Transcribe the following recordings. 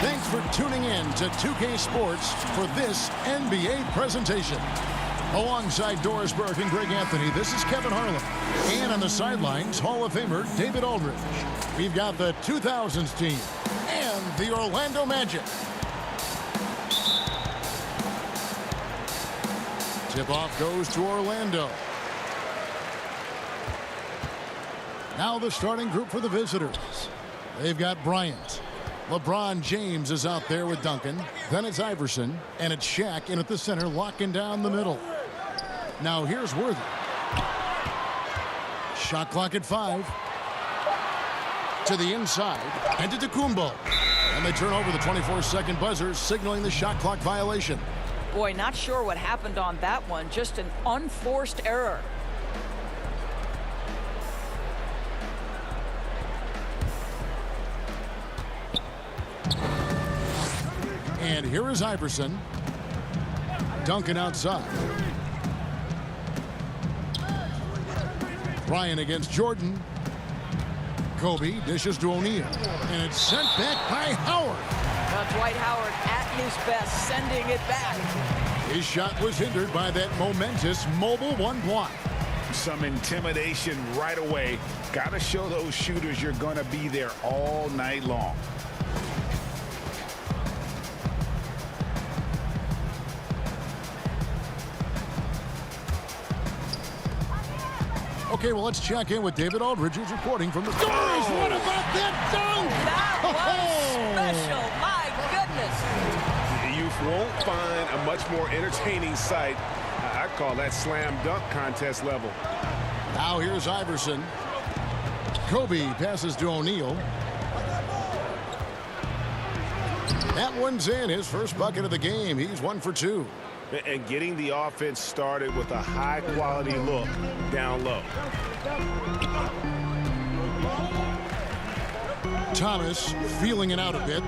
Thanks for tuning in to 2K Sports for this NBA presentation. Alongside Doris Burke and Greg Anthony, this is Kevin Harlan. And on the sidelines, Hall of Famer David Aldridge. We've got the 2000's team and the Orlando Magic. Tip-off goes to Orlando. Now the starting group for the visitors. They've got Bryant. LeBron James is out there with Duncan. Then it's Iverson. And it's Shaq in at the center, locking down the middle. Now here's Worthy. Shot clock at 5. To the inside. And to Kumbo. And they turn over the 24-second buzzer, signaling the shot clock violation. Boy, not sure what happened on that one. Just an unforced error. And here is Iverson. Duncan outside. Bryant against Jordan. Kobe dishes to O'Neal. And it's sent back by Howard. Dwight Howard at his best, sending it back. His shot was hindered by that momentous mobile one block. Some intimidation right away. Got to show those shooters you're going to be there all night long. Okay, well, let's check in with David Aldridge, who's reporting from the Doris. What about that dunk? That was special. My goodness. You won't find a much more entertaining sight. I call that slam dunk contest level. Now here's Iverson. Kobe passes to O'Neal. That one's in, his first bucket of the game. He's 1 for 2. And getting the offense started with a high-quality look down low. Thomas feeling it out a bit.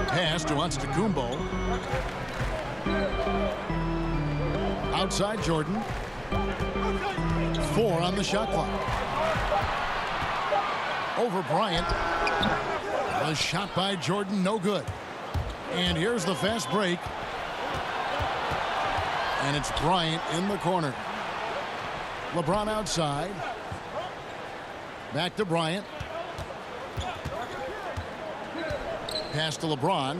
Pass to Kumbo. Outside Jordan. 4 on the shot clock. Over Bryant. A shot by Jordan, no good. And here's the fast break. And it's Bryant in the corner. LeBron outside. Back to Bryant. Pass to LeBron.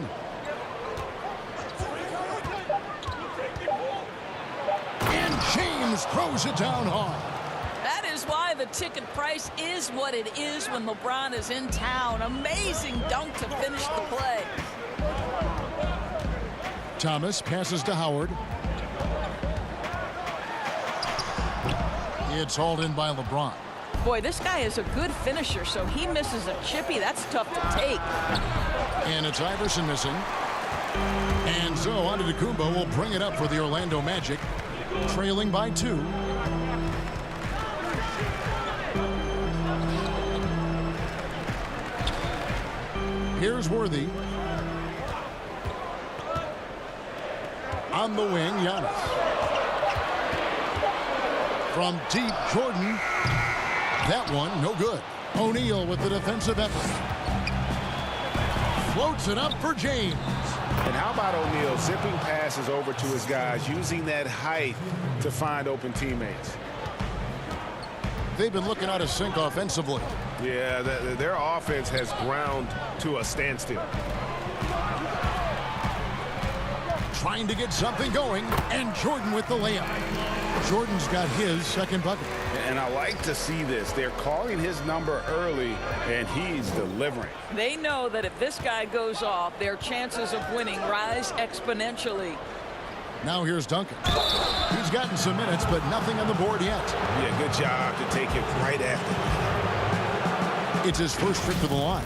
And James throws it down hard. That is why the ticket price is what it is when LeBron is in town. Amazing dunk to finish the play. Thomas passes to Howard. It's hauled in by LeBron. Boy, this guy is a good finisher, so he misses a chippy. That's tough to take. And it's Iverson missing. And so Antetokounmpo will bring it up for the Orlando Magic, trailing by 2. Here's Worthy. On the wing, Giannis. From deep, Jordan. That one, no good. O'Neal with the defensive effort. Floats it up for James. And how about O'Neal zipping passes over to his guys, using that height to find open teammates? They've been looking out of sync offensively. Yeah, their offense has ground to a standstill. Trying to get something going, and Jordan with the layup. Jordan's got his second bucket. And I like to see this. They're calling his number early, and he's delivering. They know that if this guy goes off, their chances of winning rise exponentially. Now here's Duncan. He's gotten some minutes, but nothing on the board yet. Yeah, good job to take it right after. It's his first trip to the line.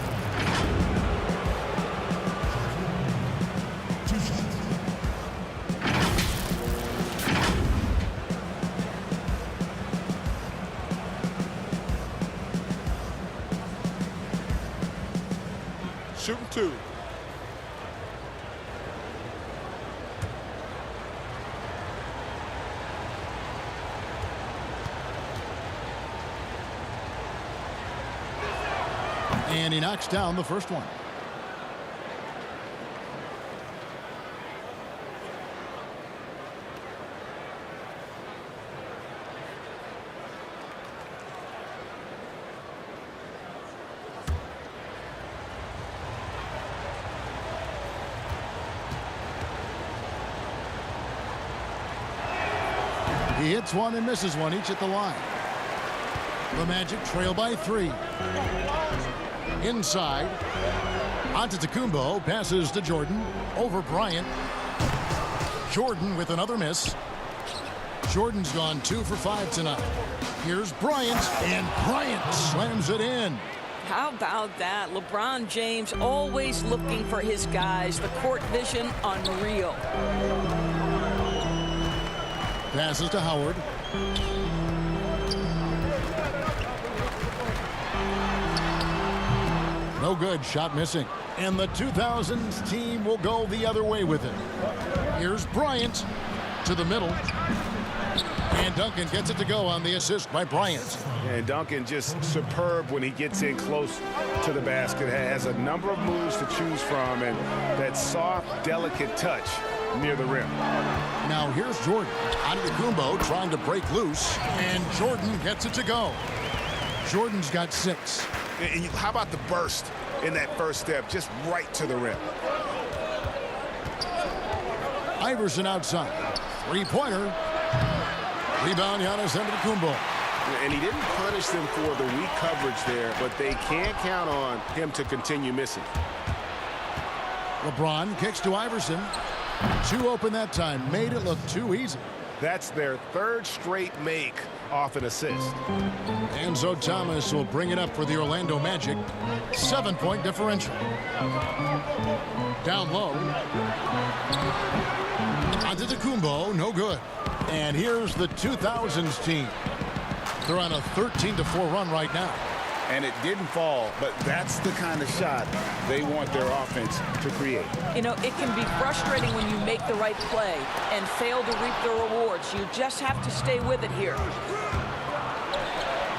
Shooting 2. And he knocks down the first one. He hits one and misses one, each at the line. The Magic trail by 3. Inside. Antetokounmpo passes to Jordan. Over Bryant. Jordan with another miss. Jordan's gone 2 for 5 tonight. Here's Bryant, and Bryant slams it in. How about that? LeBron James always looking for his guys. The court vision, unreal. Passes to Howard. No good, shot missing. And the 2000s team will go the other way with it. Here's Bryant to the middle. And Duncan gets it to go on the assist by Bryant. And Duncan just superb when he gets in close to the basket. Has a number of moves to choose from, and that soft, delicate touch near the rim. Now here's Jordan. Antetokounmpo trying to break loose, and Jordan gets it to go. Jordan's got 6. And how about the burst in that first step, just right to the rim? Iverson outside. 3-pointer. Rebound, Giannis Antetokounmpo. And he didn't punish them for the weak coverage there, but they can't count on him to continue missing. LeBron kicks to Iverson. 2 open that time. Made it look too easy. That's their 3rd straight make off an assist. Enzo Thomas will bring it up for the Orlando Magic. 7-point differential. Down low. Antetokounmpo, no good. And here's the 2000s team. They're on a 13-4 run right now. And it didn't fall, but that's the kind of shot they want their offense to create. You know, it can be frustrating when you make the right play and fail to reap the rewards. You just have to stay with it here.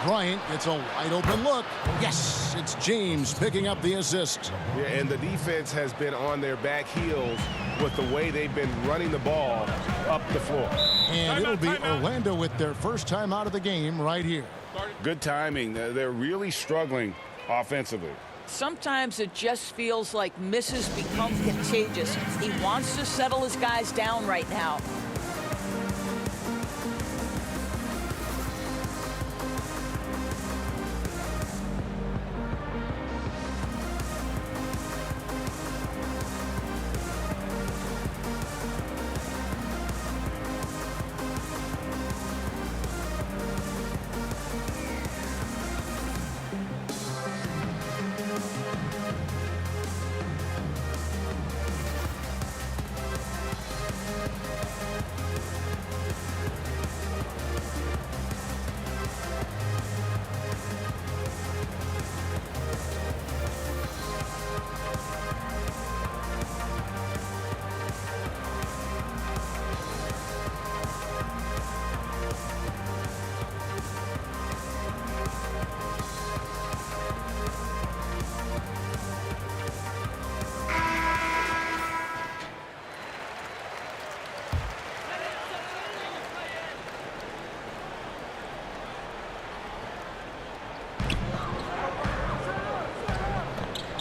Bryant gets a wide open look. Yes, it's James picking up the assist. Yeah, and the defense has been on their back heels with the way they've been running the ball up the floor. And it'll be Orlando with their first time out of the game right here. Good timing. They're really struggling offensively. Sometimes it just feels like misses become contagious. He wants to settle his guys down right now.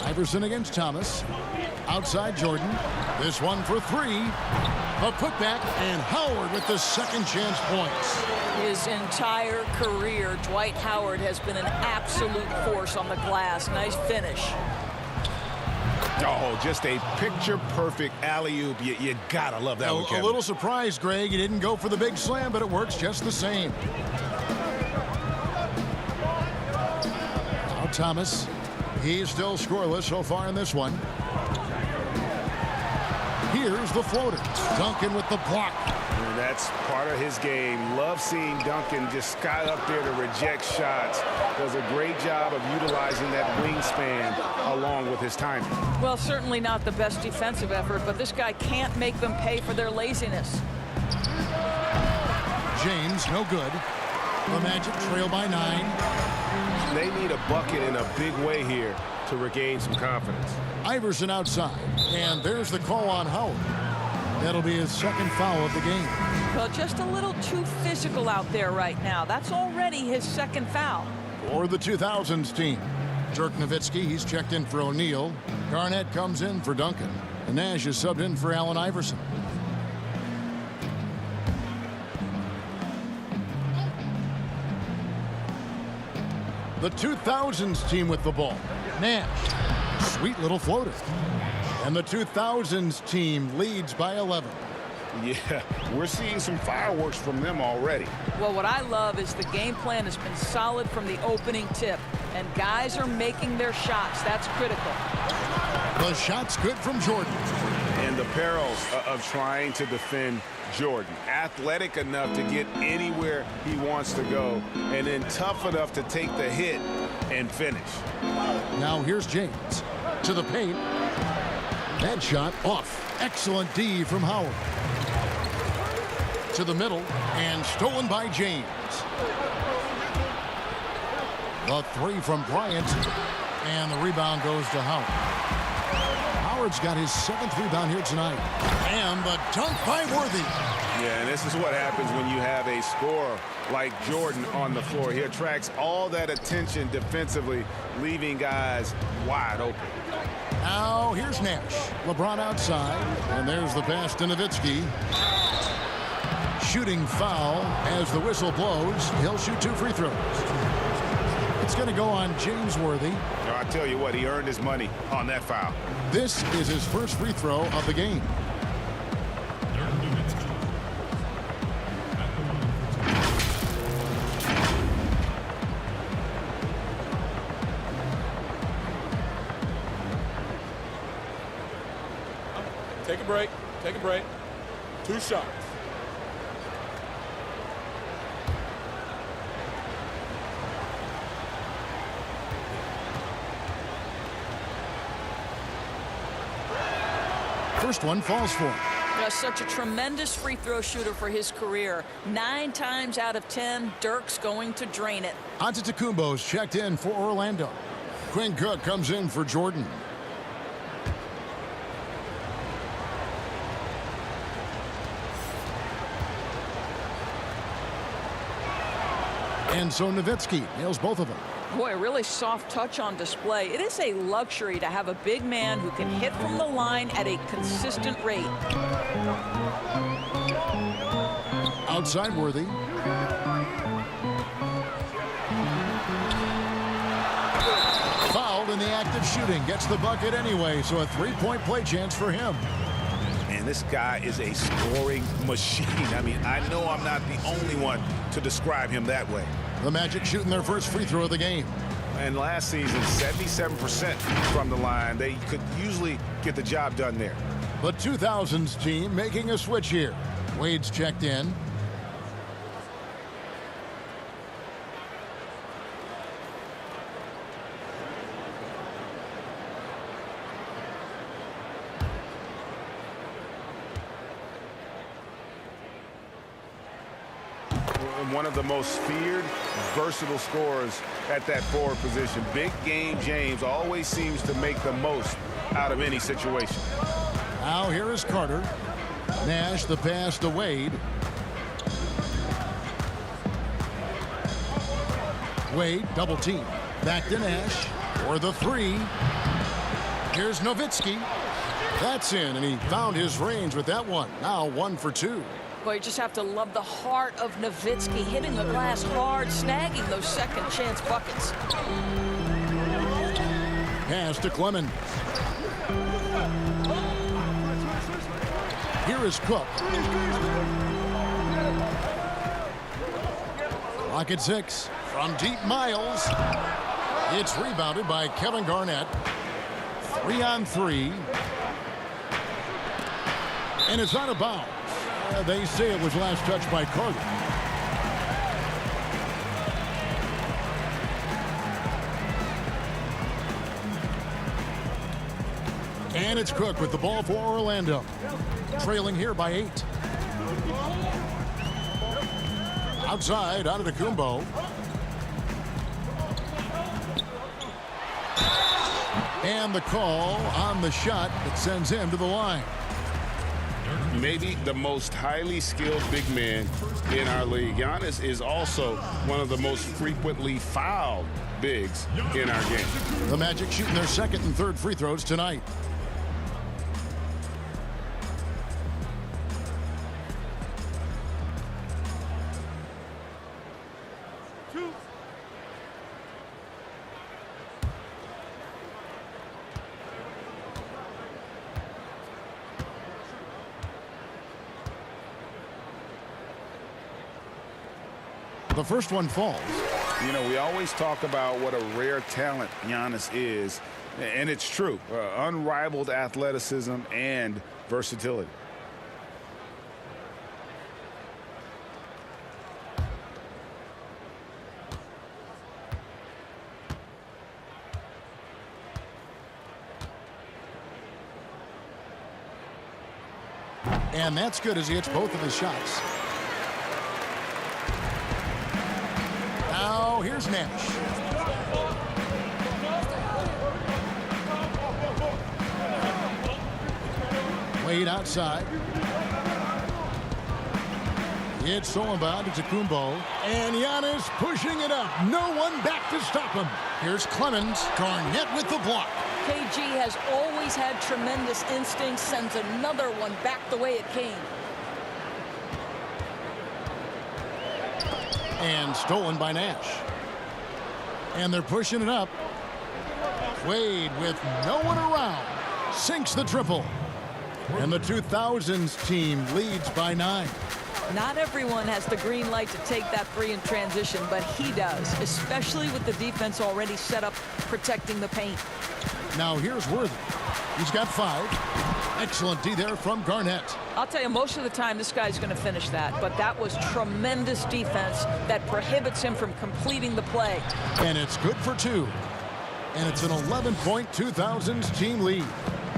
Iverson against Thomas. Outside Jordan. This one for 3. A putback, and Howard with the second chance points. His entire career, Dwight Howard has been an absolute force on the glass. Nice finish. Oh, just a picture-perfect alley-oop. You gotta love that one, Kevin. A little surprised, Greg. He didn't go for the big slam, but it works just the same. Now Thomas. He's still scoreless so far in this one. Here's the floater. Duncan with the block. And that's part of his game. Love seeing Duncan just sky up there to reject shots. Does a great job of utilizing that wingspan along with his timing. Well, certainly not the best defensive effort, but this guy can't make them pay for their laziness. James, no good. The Magic trail by 9. They need a bucket in a big way here to regain some confidence. Iverson outside, and there's the call on Howard. That'll be his second foul of the game. Well, just a little too physical out there right now. That's already his second foul. For the 2000s team, Dirk Nowitzki, he's checked in for O'Neal. Garnett comes in for Duncan. And Nash is subbed in for Allen Iverson. The 2000's team with the ball. Nash. Sweet little floater. And the 2000's team leads by 11. Yeah, we're seeing some fireworks from them already. Well, what I love is the game plan has been solid from the opening tip. And guys are making their shots. That's critical. The shot's good from Jordan. And the perils of trying to defend Jordan. Athletic enough to get anywhere he wants to go, and then tough enough to take the hit and finish. Now here's James to the paint. That shot off. Excellent D from Howard. To the middle and stolen by James. The three from Bryant, and the rebound goes to Howard. Howard's got his 7th rebound here tonight. And the dunk by Worthy. Yeah, and this is what happens when you have a scorer like Jordan on the floor. He attracts all that attention defensively, leaving guys wide open. Now here's Nash. LeBron outside, and there's the pass to Nowitzki. Shooting foul as the whistle blows. He'll shoot 2 free throws. It's going to go on James Worthy. I tell you what, he earned his money on that foul. This is his first free throw of the game. Take a break. Take a break. 2 shots. First one falls for him. Such a tremendous free throw shooter for his career. 9 times out of 10, Dirk's going to drain it. Antetokounmpo's checked in for Orlando. Quinn Cook comes in for Jordan. And so Nowitzki nails both of them. Boy, a really soft touch on display. It is a luxury to have a big man who can hit from the line at a consistent rate. Outside Worthy. Fouled in the act of shooting. Gets the bucket anyway, so a 3-point play chance for him. And this guy is a scoring machine. I mean, I know I'm not the only one to describe him that way. The Magic shooting their first free throw of the game. And last season, 77% from the line. They could usually get the job done there. The 2000's team making a switch here. Wade's checked in. One of the most feared, versatile scorers at that forward position. Big game James always seems to make the most out of any situation. Now here is Carter. Nash the pass to Wade. Wade double team. Back to Nash for the 3. Here's Nowitzki. That's in, and he found his range with that one. Now 1 for 2. Boy, you just have to love the heart of Nowitzki, hitting the glass hard, snagging those second chance buckets. Pass to Clemens. Here is Cook. Clock at 6. From deep Miles. It's rebounded by Kevin Garnett. 3 on 3. And it's out of bounds. They say it was last touched by Carter. And it's Cook with the ball for Orlando. Trailing here by 8. Outside, Antetokounmpo. And the call on the shot that sends him to the line. Maybe the most highly skilled big man in our league. Giannis is also one of the most frequently fouled bigs in our game. The Magic shooting their 2nd and 3rd free throws tonight. The first one falls. You know, we always talk about what a rare talent Giannis is, and it's true. Unrivaled athleticism and versatility. And that's good as he hits both of his shots. Now here's Nash. Wade outside. It's stolen by Antetokounmpo. And Giannis pushing it up. No one back to stop him. Here's Clemens. Garnett with the block. KG has always had tremendous instincts, sends another one back the way it came. And stolen by Nash. And they're pushing it up. Wade with no one around. Sinks the triple. And the 2000's team leads by 9. Not everyone has the green light to take that three in transition, but he does, especially with the defense already set up protecting the paint. Now here's Worthy. He's got 5. Excellent D there from Garnett. I'll tell you, most of the time this guy's going to finish that, but that was tremendous defense that prohibits him from completing the play. And it's good for 2. And it's an 11-point 2000's team lead.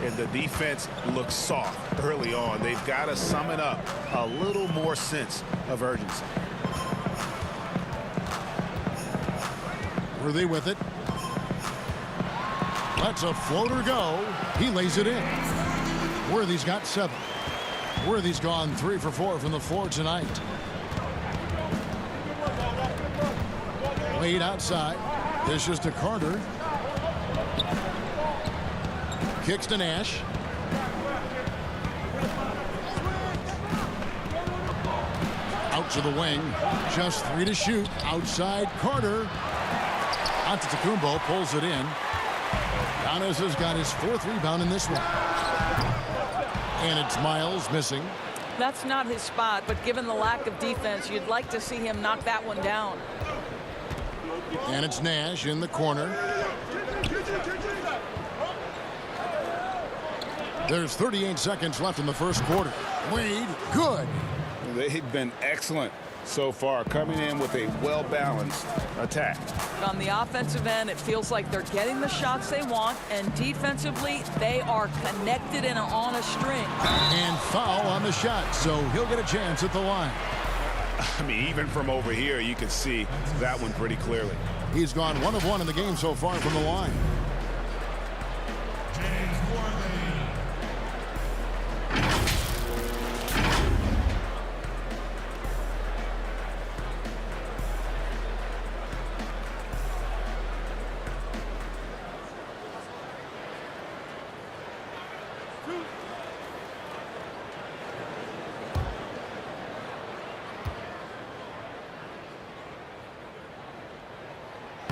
And the defense looks soft early on. They've got to sum it up a little more sense of urgency. Worthy with it. Lets a floater go. He lays it in. Worthy's got 7. Worthy's gone 3 for 4 from the floor tonight. Wade outside. Dishes to Carter. Kicks to Nash. Out to the wing. Just 3 to shoot. Outside Carter. Antetokounmpo pulls it in. Giannis has got his 4th rebound in this one. And it's Miles missing. That's not his spot, but given the lack of defense, you'd like to see him knock that one down. And it's Nash in the corner. There's 38 seconds left in the first quarter. Wade, good. They've been excellent so far, coming in with a well-balanced attack. On the offensive end, it feels like they're getting the shots they want, and defensively, they are connected and on a string. And foul on the shot, so he'll get a chance at the line. I mean, even from over here, you can see that one pretty clearly. He's gone 1 of 1 in the game so far from the line.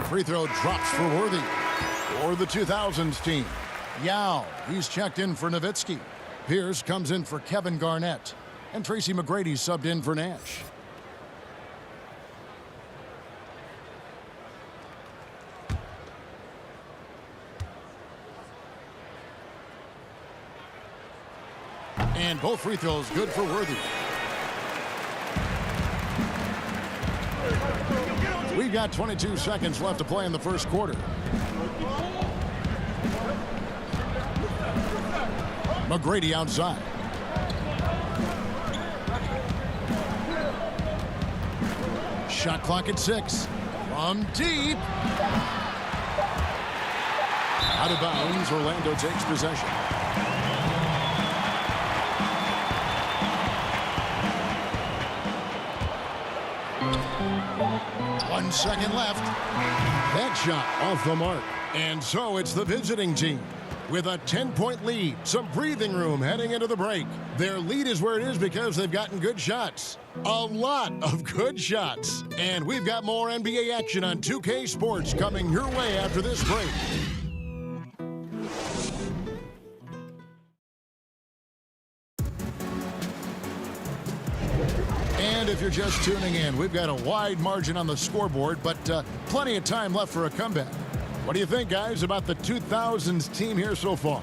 Free throw drops for Worthy. For the 2000's team. Yao, he's checked in for Nowitzki. Pierce comes in for Kevin Garnett. And Tracy McGrady subbed in for Nash. And both free throws good for Worthy. We've got 22 seconds left to play in the first quarter. McGrady outside. Shot clock at 6. From deep. Out of bounds, Orlando takes possession. One second left. That shot off the mark. And so it's the visiting team with a 10-point lead. Some breathing room heading into the break. Their lead is where it is because they've gotten good shots. A lot of good shots. And we've got more NBA action on 2K Sports coming your way after this break. And And if you're just tuning in, we've got a wide margin on the scoreboard, but plenty of time left for a comeback. What do you think, guys, about the 2000s team here so far?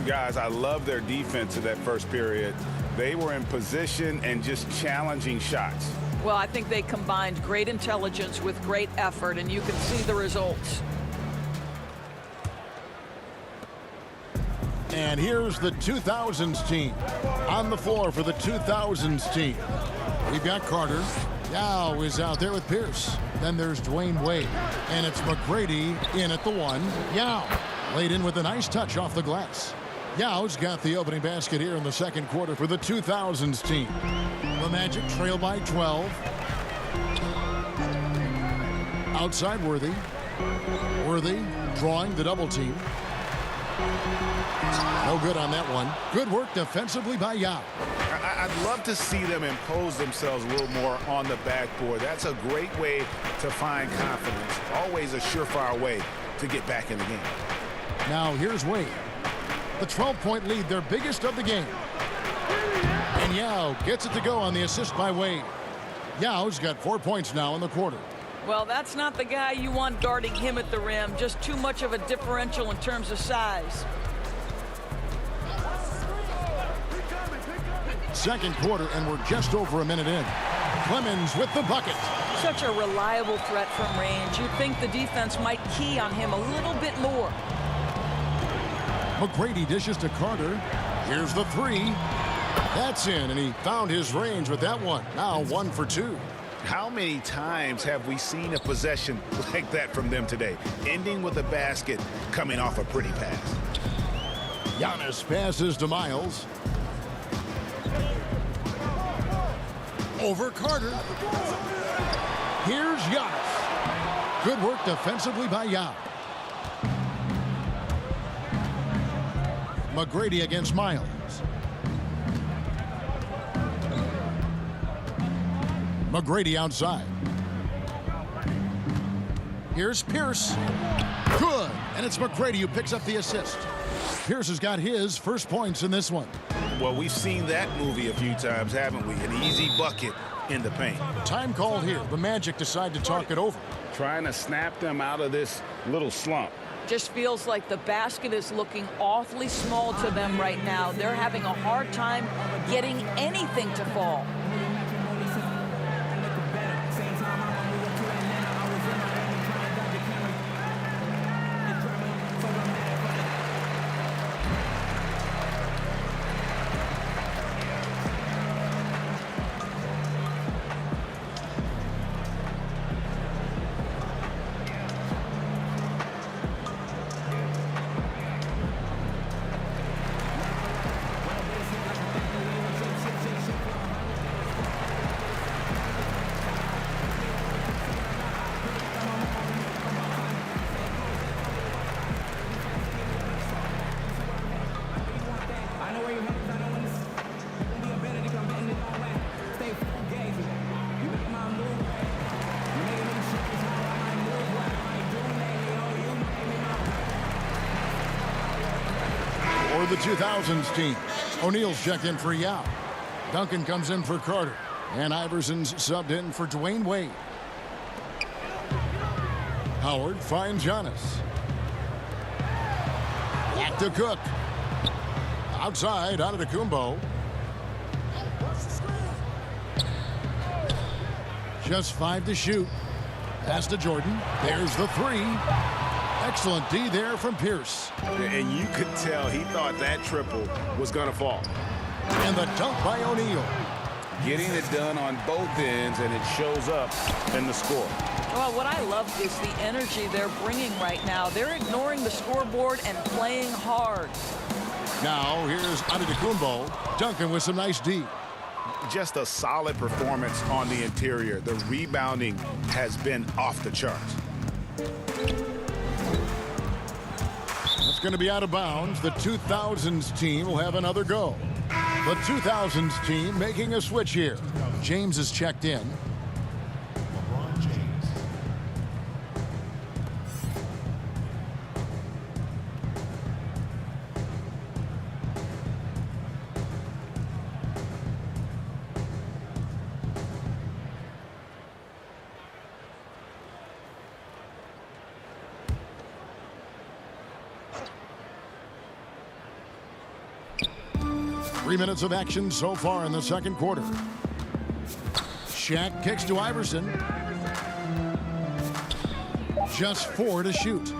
Guys, I love their defense in that first period. They were in position and just challenging shots. Well, I think they combined great intelligence with great effort, and you can see the results. And here's the 2000s team. On the floor for the 2000s team, we've got Carter. Yao is out there with Pierce. Then there's Dwayne Wade. And it's McGrady in at the one. Yao laid in with a nice touch off the glass. Yao's got the opening basket here in the second quarter for the 2000s team. The Magic trail by 12. Outside Worthy. Worthy drawing the double team. No good on that one. Good work defensively by Yao. I'd love to see them impose themselves a little more on the backboard. That's a great way to find confidence. Always a surefire way to get back in the game. Now here's Wade. The 12-point lead, their biggest of the game. And Yao gets it to go on the assist by Wade. Yao's got 4 points now in the quarter. Well, that's not the guy you want guarding him at the rim. Just too much of a differential in terms of size. Second quarter, and we're just over a minute in. Clemens with the bucket. Such a reliable threat from range. You'd think the defense might key on him a little bit more. McGrady dishes to Carter. Here's the three. That's in, and he found his range with that one. Now 1 for 2. How many times have we seen a possession like that from them today? Ending with a basket, coming off a pretty pass. Giannis passes to Miles. Over Carter. Here's Giannis. Good work defensively by Yao. McGrady against Miles. McGrady outside. Here's Pierce. Good. And it's McGrady who picks up the assist. Pierce has got his first points in this one. Well, we've seen that movie a few times, haven't we? An easy bucket in the paint. Time called here. The Magic decide to talk it over. Trying to snap them out of this little slump. Just feels like the basket is looking awfully small to them right now. They're having a hard time getting anything to fall. For the 2000s team, O'Neal's checked in for Yao. Duncan comes in for Carter. And Iverson's subbed in for Dwayne Wade. Howard finds Giannis. Back to Cook. Outside, out of Kumbo. Just 5 to shoot. Pass to Jordan. There's the three. Excellent D there from Pierce. And you could tell he thought that triple was going to fall. And the dunk by O'Neal. Getting it done on both ends, and it shows up in the score. Well, what I love is the energy they're bringing right now. They're ignoring the scoreboard and playing hard. Now here's Antetokounmpo. Duncan with some nice D. Just a solid performance on the interior. The rebounding has been off the charts. That's going to be out of bounds. The 2000s team will have another go. The 2000s team making a switch here. James is checked in. 3 minutes of action so far in the second quarter. Shaq kicks to Iverson. Just 4 to shoot.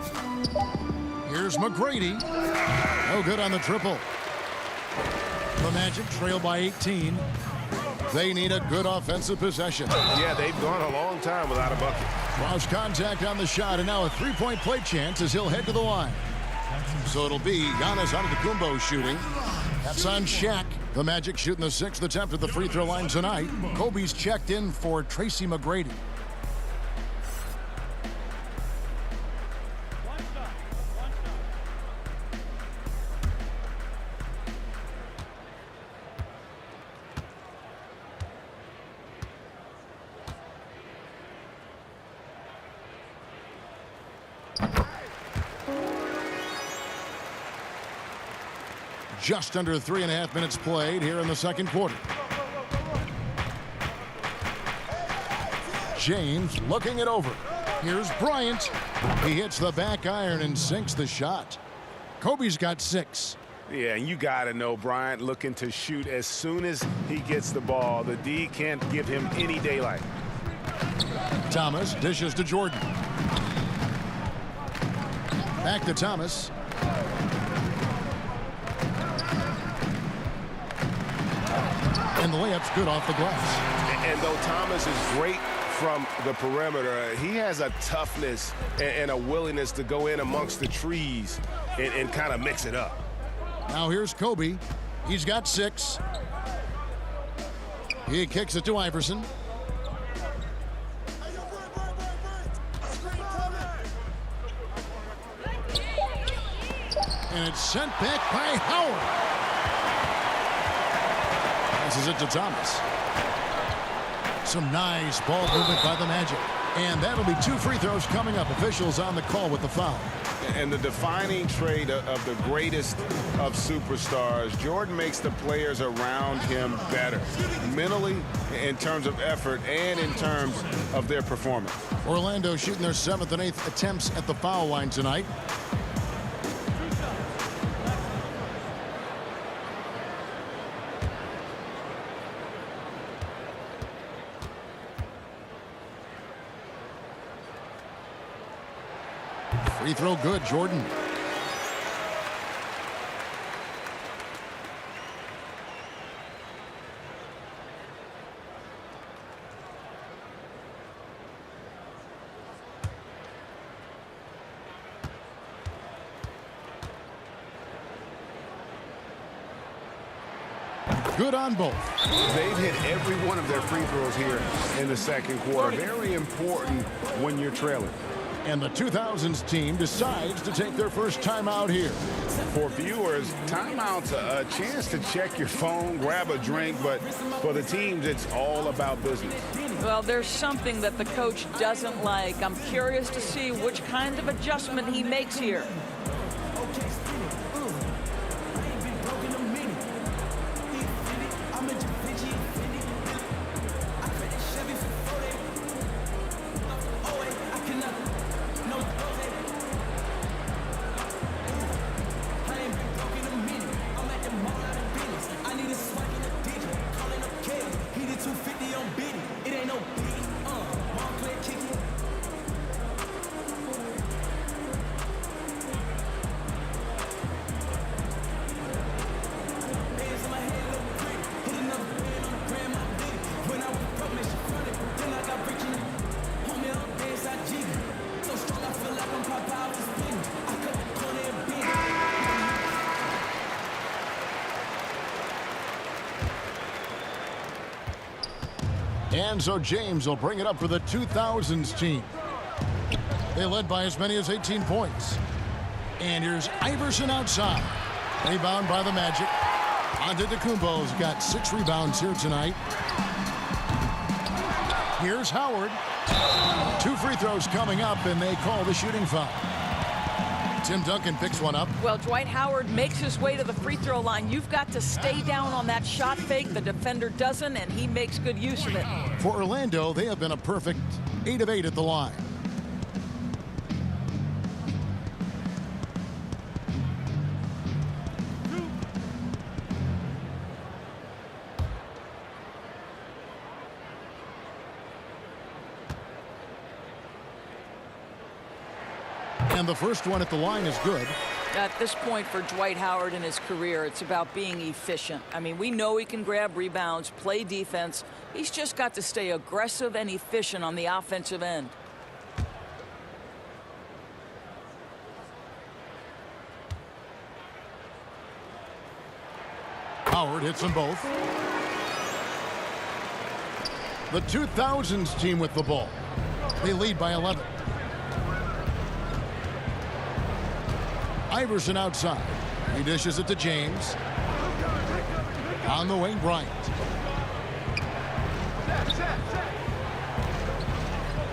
Here's McGrady. No good on the triple. The Magic trail by 18. They need a good offensive possession. Yeah, they've gone a long time without a bucket. Lost contact on the shot, and now a three-point play chance as he'll head to the line. So it'll be Giannis Antetokounmpo shooting. That's on Shaq. The Magic shooting the 6th attempt at the free throw line tonight. Kobe's checked in for Tracy McGrady. Just under 3.5 minutes played here in the second quarter. James looking it over. Here's Bryant. He hits the back iron and sinks the shot. Kobe's got 6. Yeah, and you got to know Bryant looking to shoot as soon as he gets the ball. The D can't give him any daylight. Thomas dishes to Jordan. Back to Thomas. And the layup's good off the glass. And though Thomas is great from the perimeter, he has a toughness and a willingness to go in amongst the trees and kind of mix it up. Now here's Kobe. He's got 6. He kicks it to Iverson. And it's sent back by Howard. Passes it to Thomas. Some nice ball movement by the Magic. And that'll be 2 free throws coming up. Officials on the call with the foul. And the defining trait of the greatest of superstars, Jordan makes the players around him better. Mentally, in terms of effort, and in terms of their performance. Orlando shooting their 7th and 8th attempts at the foul line tonight. Free throw good, Jordan. Good on both. They've hit every one of their free throws here in the second quarter. Very important when you're trailing. And the 2000's team decides to take their first timeout here. For viewers, timeout's a chance to check your phone, grab a drink, but for the teams, it's all about business. Well, there's something that the coach doesn't like. I'm curious to see which kind of adjustment he makes here. And so James will bring it up for the 2000's team. They led by as many as 18 points. And here's Iverson outside. Rebound by the Magic. Antetokounmpo's got 6 rebounds here tonight. Here's Howard. 2 free throws coming up, and they call the shooting foul. Tim Duncan picks one up. Well, Dwight Howard makes his way to the free throw line. You've got to stay down on that shot fake. The defender doesn't, and he makes good use of it. For Orlando, they have been a perfect 8 of 8 at the line. And the first one at the line is good. At this point for Dwight Howard in his career, it's about being efficient. I mean, we know he can grab rebounds, play defense. He's just got to stay aggressive and efficient on the offensive end. Howard hits them both. The 2000's team with the ball. They lead by 11. Iverson outside. He dishes it to James. On the wing, Bryant.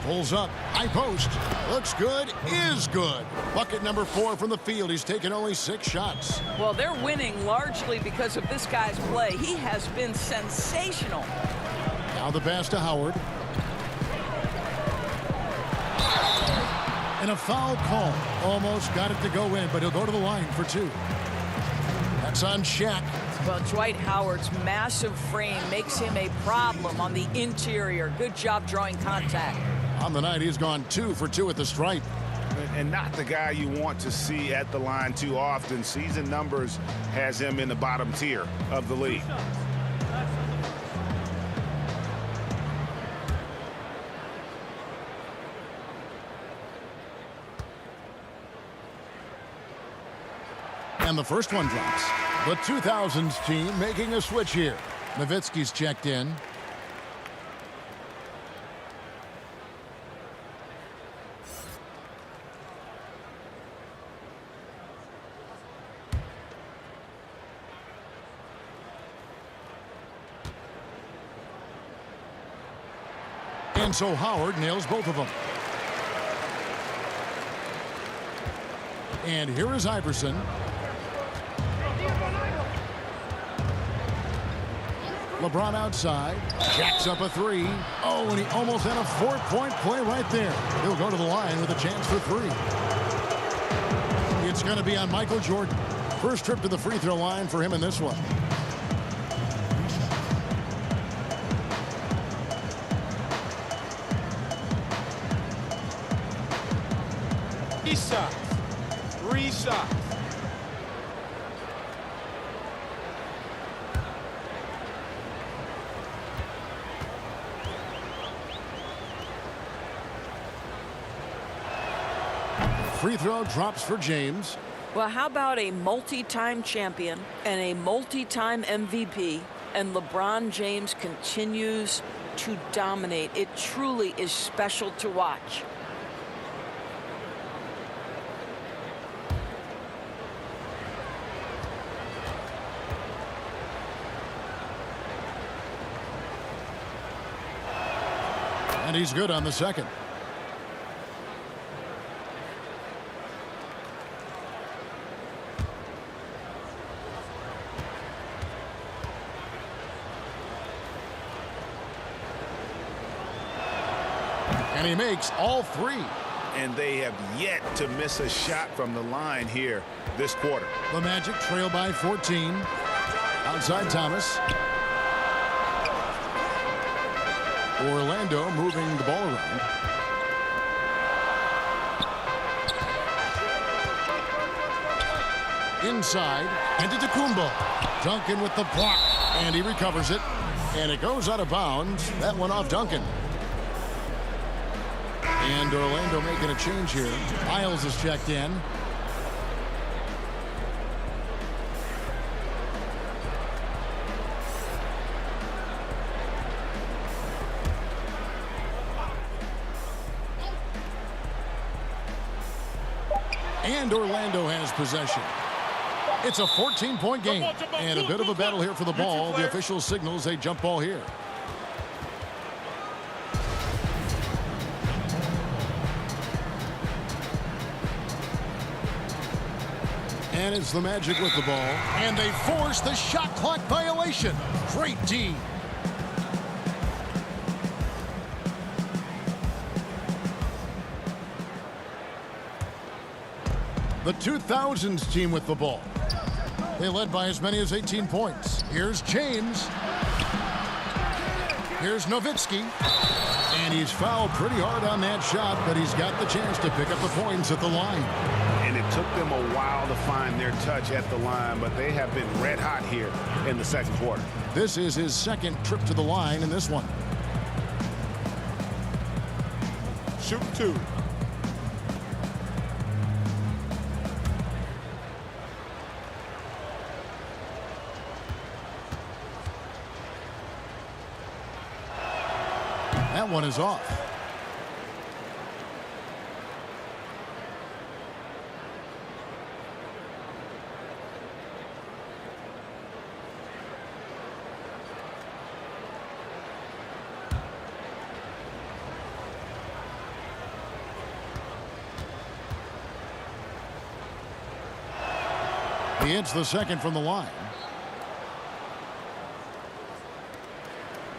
Pulls up. High post. Looks good. Is good. Bucket number 4 from the field. He's taken only 6 shots. Well, they're winning largely because of this guy's play. He has been sensational. Now the pass to Howard. And a foul call. Almost got it to go in, but he'll go to the line for 2. That's on Shaq. Well, Dwight Howard's massive frame makes him a problem on the interior. Good job drawing contact. On the night, he's gone 2 for 2 at the stripe. And not the guy you want to see at the line too often. Season numbers has him in the bottom tier of the league. And the first one drops. The 2000's team making a switch here. Nowitzki's checked in. And so Howard nails both of them. And here is Iverson. LeBron outside. Jacks up a 3. Oh, and he almost had a 4-point play right there. He'll go to the line with a chance for 3. It's going to be on Michael Jordan. First trip to the free throw line for him in this one. Shots. 3 shots. Free throw drops for James. Well, how about a multi-time champion and a multi-time MVP, and LeBron James continues to dominate. It truly is special to watch. And he's good on the second. And he makes all 3. And they have yet to miss a shot from the line here this quarter. The Magic trail by 14. Outside Thomas. Orlando moving the ball around. Inside. Antetokounmpo. Duncan with the block. And he recovers it. And it goes out of bounds. That one off Duncan. And Orlando making a change here. Miles is checked in. And Orlando has possession. It's a 14-point game. And a bit of a battle here for the ball. The official signals a jump ball here. And it's the Magic with the ball. And they force the shot clock violation. Great D. The 2000's team with the ball. They led by as many as 18 points. Here's James. Here's Nowitzki. And he's fouled pretty hard on that shot, but he's got the chance to pick up the points at the line. And it took them a while to find their touch at the line, but they have been red hot here in the second quarter. This is his second trip to the line in this one. Shoot 2. That one is off. He hits the second from the line.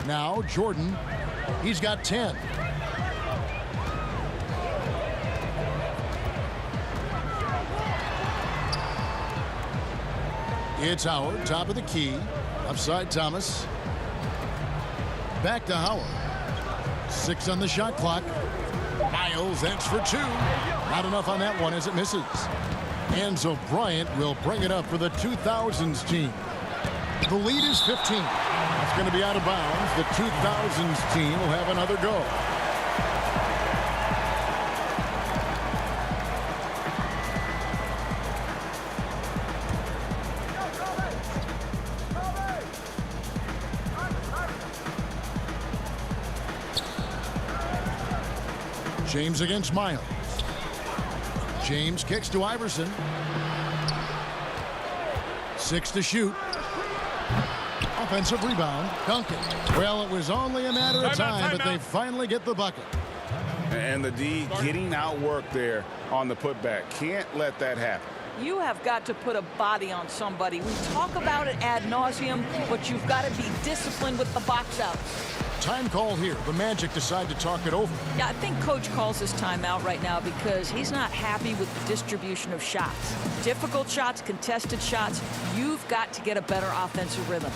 Now Jordan. He's got 10. It's Howard, top of the key. Upside Thomas. Back to Howard. 6 on the shot clock. Miles, that's for 2. Not enough on that one as it misses. And so Bryant will bring it up for the 2000's team. The lead is 15. That's going to be out of bounds. The 2000's team will have another go. James against Miles. James kicks to Iverson. 6 to shoot. Offensive rebound. Duncan. Well, it was only a matter of time, but they finally get the bucket. And the D getting outworked there on the putback. Can't let that happen. You have got to put a body on somebody. We talk about it ad nauseum, but you've got to be disciplined with the box outs. Time call here. The Magic decide to talk it over. Yeah, I think Coach calls this timeout right now because he's not happy with the distribution of shots. Difficult shots, contested shots. You've got to get a better offensive rhythm.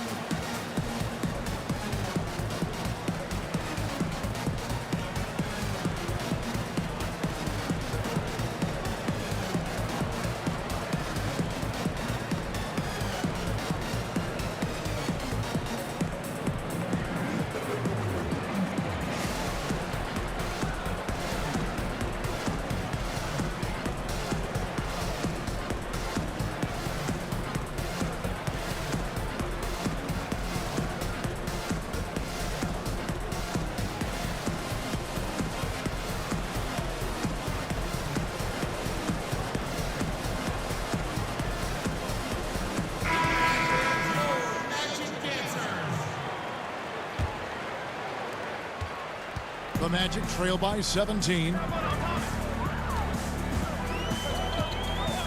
The Magic trail by 17.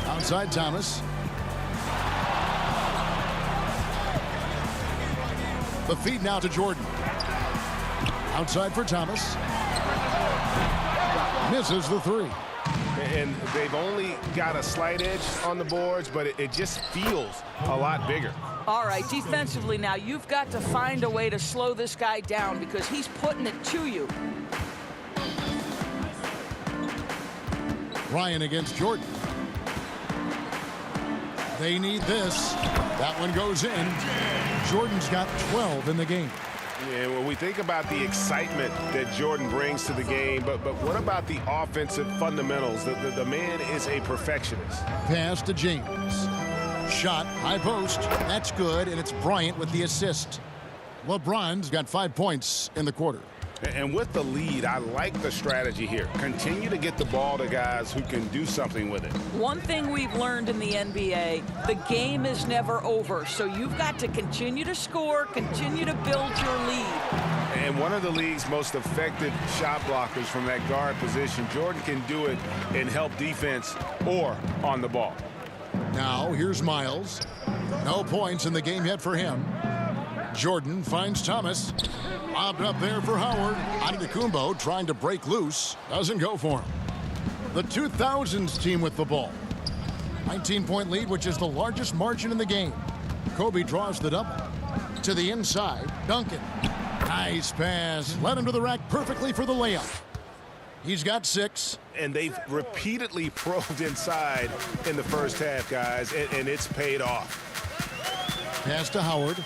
Outside Thomas. The feed now to Jordan. Outside for Thomas. Misses the 3. And they've only got a slight edge on the boards, but it just feels a lot bigger. All right, defensively now, you've got to find a way to slow this guy down because he's putting it to you. Ryan against Jordan. They need this. That one goes in. Jordan's got 12 in the game. Yeah, when we think about the excitement that Jordan brings to the game, but what about the offensive fundamentals? The man is a perfectionist. Pass to James. Shot, high post. That's good, and it's Bryant with the assist. LeBron's got 5 points in the quarter. And with the lead, I like the strategy here. Continue to get the ball to guys who can do something with it. One thing we've learned in the NBA, the game is never over. So you've got to continue to score, continue to build your lead. And one of the league's most effective shot blockers from that guard position. Jordan can do it in help defense or on the ball. Now here's Miles. No points in the game yet for him. Jordan finds Thomas. Lobbed up there for Howard. Antetokounmpo trying to break loose. Doesn't go for him. The 2000's team with the ball. 19-point lead, which is the largest margin in the game. Kobe draws the double. To the inside, Duncan. Nice pass. Led him to the rack perfectly for the layup. He's got 6. And they've repeatedly probed inside in the first half, guys, and it's paid off. Pass to Howard.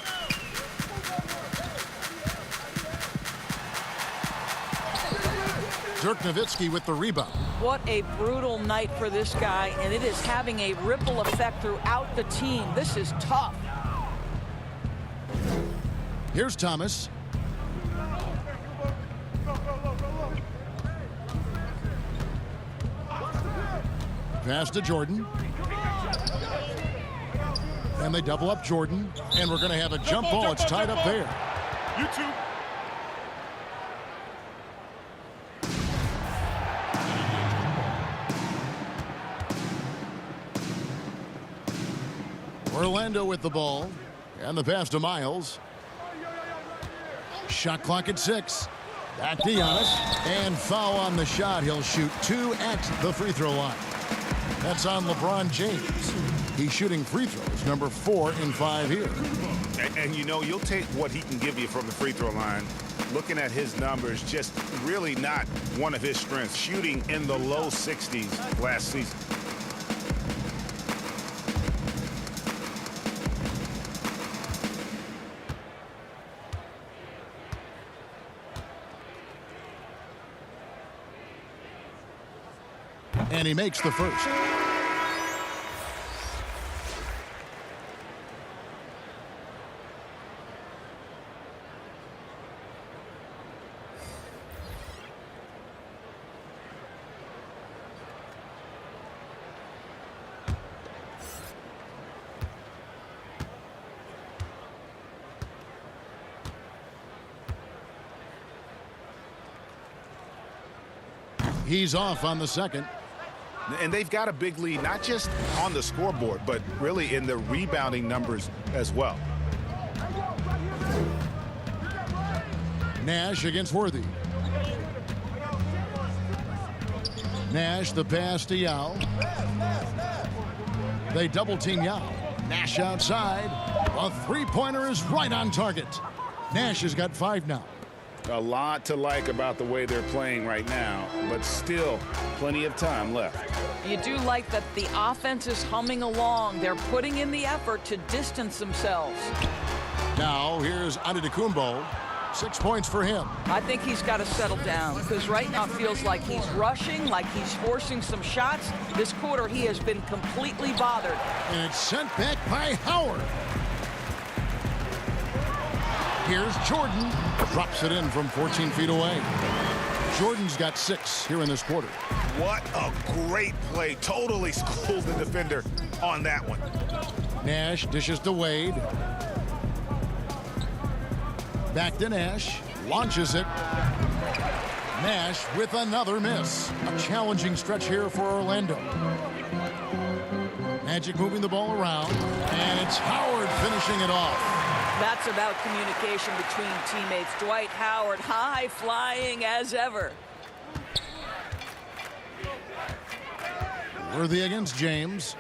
Dirk Nowitzki with the rebound. What a brutal night for this guy, and it is having a ripple effect throughout the team. This is tough. Here's Thomas. Pass to Jordan. And they double up Jordan. And we're going to have a jump ball. It's tied up there. You two. Orlando with the ball. And the pass to Miles. Shot clock at 6. Back to Giannis. And foul on the shot. He'll shoot 2 at the free throw line. That's on LeBron James. He's shooting free throws, number 4 in 5 here. And you know, you'll take what he can give you from the free throw line. Looking at his numbers, just really not one of his strengths. Shooting in the low 60s last season. And he makes the first. He's off on the second. And they've got a big lead, not just on the scoreboard, but really in the rebounding numbers as well. Nash against Worthy. Nash, the pass to Yao. They double team Yao. Nash outside. A three-pointer is right on target. Nash has got 5 now. A lot to like about the way they're playing right now, but still plenty of time left. You do like that the offense is humming along. They're putting in the effort to distance themselves. Now here's Antetokounmpo. 6 points for him. I think he's got to settle down because right now it feels like he's rushing, like he's forcing some shots. This quarter he has been completely bothered. And it's sent back by Howard. Here's Jordan. Drops it in from 14 feet away. Jordan's got 6 here in this quarter. What a great play. Totally schooled the defender on that one. Nash dishes to Wade. Back to Nash. Launches it. Nash with another miss. A challenging stretch here for Orlando. Magic moving the ball around. And it's Howard finishing it off. That's about communication between teammates. Dwight Howard high flying as ever. Worthy against James.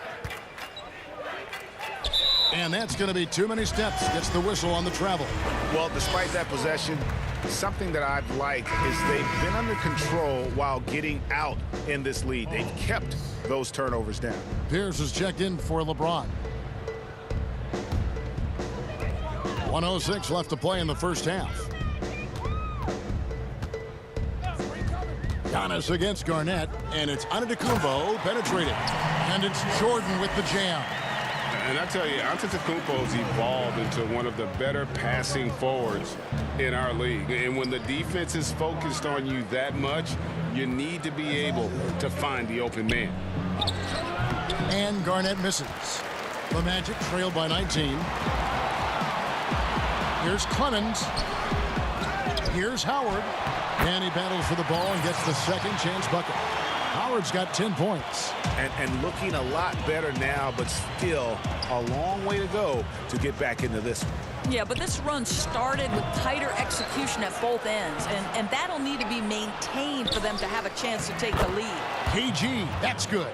And that's going to be too many steps. Gets the whistle on the travel. Well, despite that possession, something that I've liked is they've been under control while getting out in this lead. They've kept those turnovers down. Pierce is checked in for LeBron. 1:06 left to play in the first half. Giannis against Garnett, and it's Antetokounmpo penetrating. And it's Jordan with the jam. And I tell you, Antetokounmpo's evolved into one of the better passing forwards in our league. And when the defense is focused on you that much, you need to be able to find the open man. And Garnett misses. The Magic trail by 19. Here's Clemens. Here's Howard. And he battles for the ball and gets the second chance bucket. Howard's got 10 points. And looking a lot better now, but still a long way to go to get back into this one. Yeah, but this run started with tighter execution at both ends, and that'll need to be maintained for them to have a chance to take the lead. KG, that's good.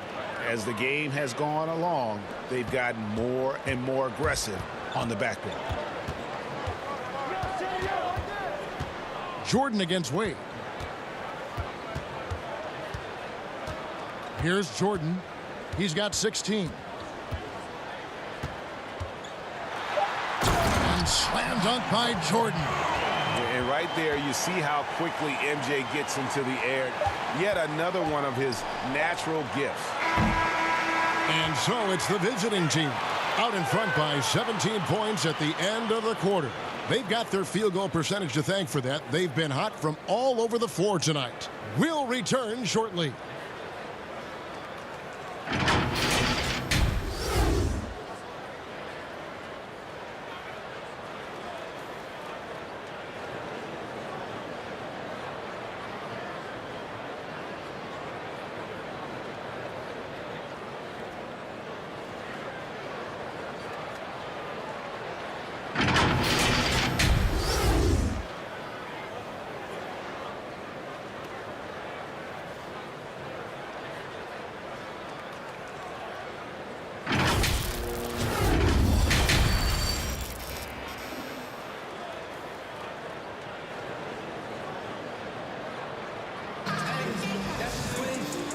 As the game has gone along, they've gotten more and more aggressive on the backboard. Jordan against Wade. Here's Jordan. He's got 16. And slam dunk by Jordan. And right there, you see how quickly MJ gets into the air. Yet another one of his natural gifts. And so it's the visiting team out in front by 17 points at the end of the quarter. They've got their field goal percentage to thank for that. They've been hot from all over the floor tonight. We'll return shortly.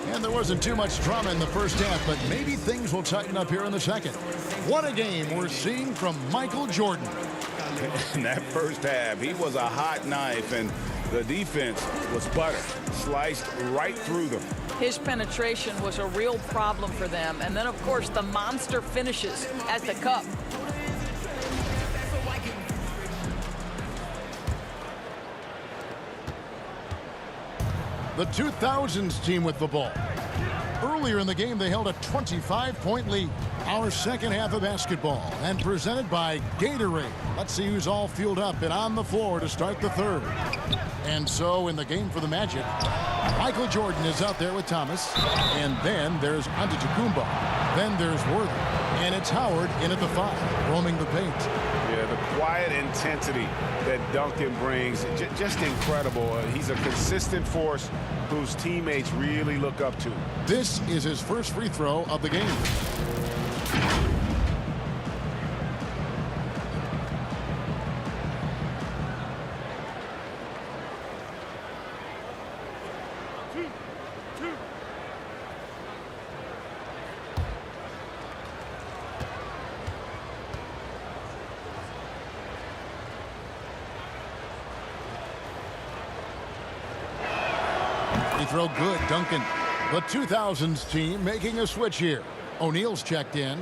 And there wasn't too much drama in the first half, but maybe things will tighten up here in the second. What a game we're seeing from Michael Jordan. In that first half, he was a hot knife, and the defense was butter, sliced right through them. His penetration was a real problem for them. And then, of course, the monster finishes at the cup. The 2000's team with the ball. Earlier in the game, they held a 25-point lead. Our second half of basketball, and presented by Gatorade. Let's see who's all fueled up and on the floor to start the third. And so in the game for the Magic, Michael Jordan is out there with Thomas. And then there's Antetokounmpo. Then there's Worthy. And it's Howard in at the 5, roaming the paint. Yeah, the quiet intensity that Duncan brings, just incredible. He's a consistent force whose teammates really look up to. This is his first free throw of the game. Free throw good, Duncan. The 2000's team making a switch here. O'Neal's checked in.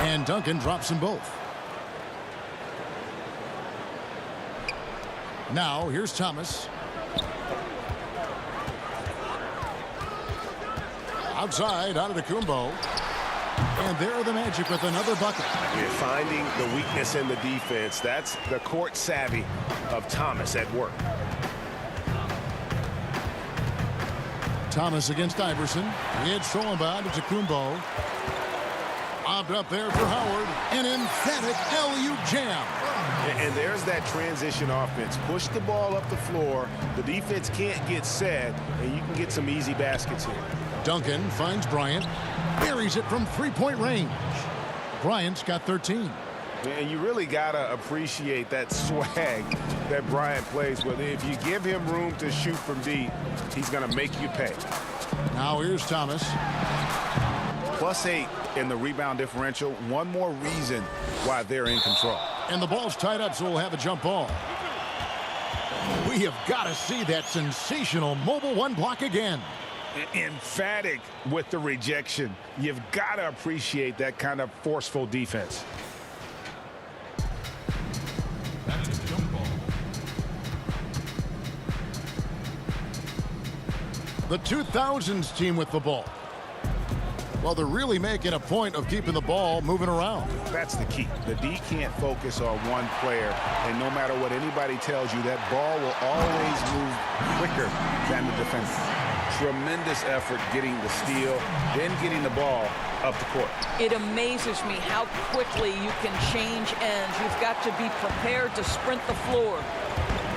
And Duncan drops them both. Now, here's Thomas. Outside, Antetokounmpo. And there are the Magic with another bucket. You're finding the weakness in the defense. That's the court savvy of Thomas at work. Thomas against Iverson. It's stolen by Antetokounmpo. Lobbed up there for Howard. An emphatic LU jam. And there's that transition offense. Push the ball up the floor. The defense can't get set, and you can get some easy baskets here. Duncan finds Bryant. Buries it from three-point range. Bryant's got 13. And you really got to appreciate that swag that Bryant plays with. If you give him room to shoot from deep, he's going to make you pay. Now here's Thomas. +8 in the rebound differential. One more reason why they're in control. And the ball's tied up, so we'll have a jump ball. We have got to see that sensational mobile one block again. Emphatic with the rejection. You've got to appreciate that kind of forceful defense. That's a jump ball. The 2000's team with the ball. Well, they're really making a point of keeping the ball moving around. That's the key. The D can't focus on one player, and no matter what anybody tells you, that ball will always move quicker than the defense. tremendous effort getting the steal, then getting the ball up the court. It amazes me how quickly you can change ends. You've got to be prepared to sprint the floor.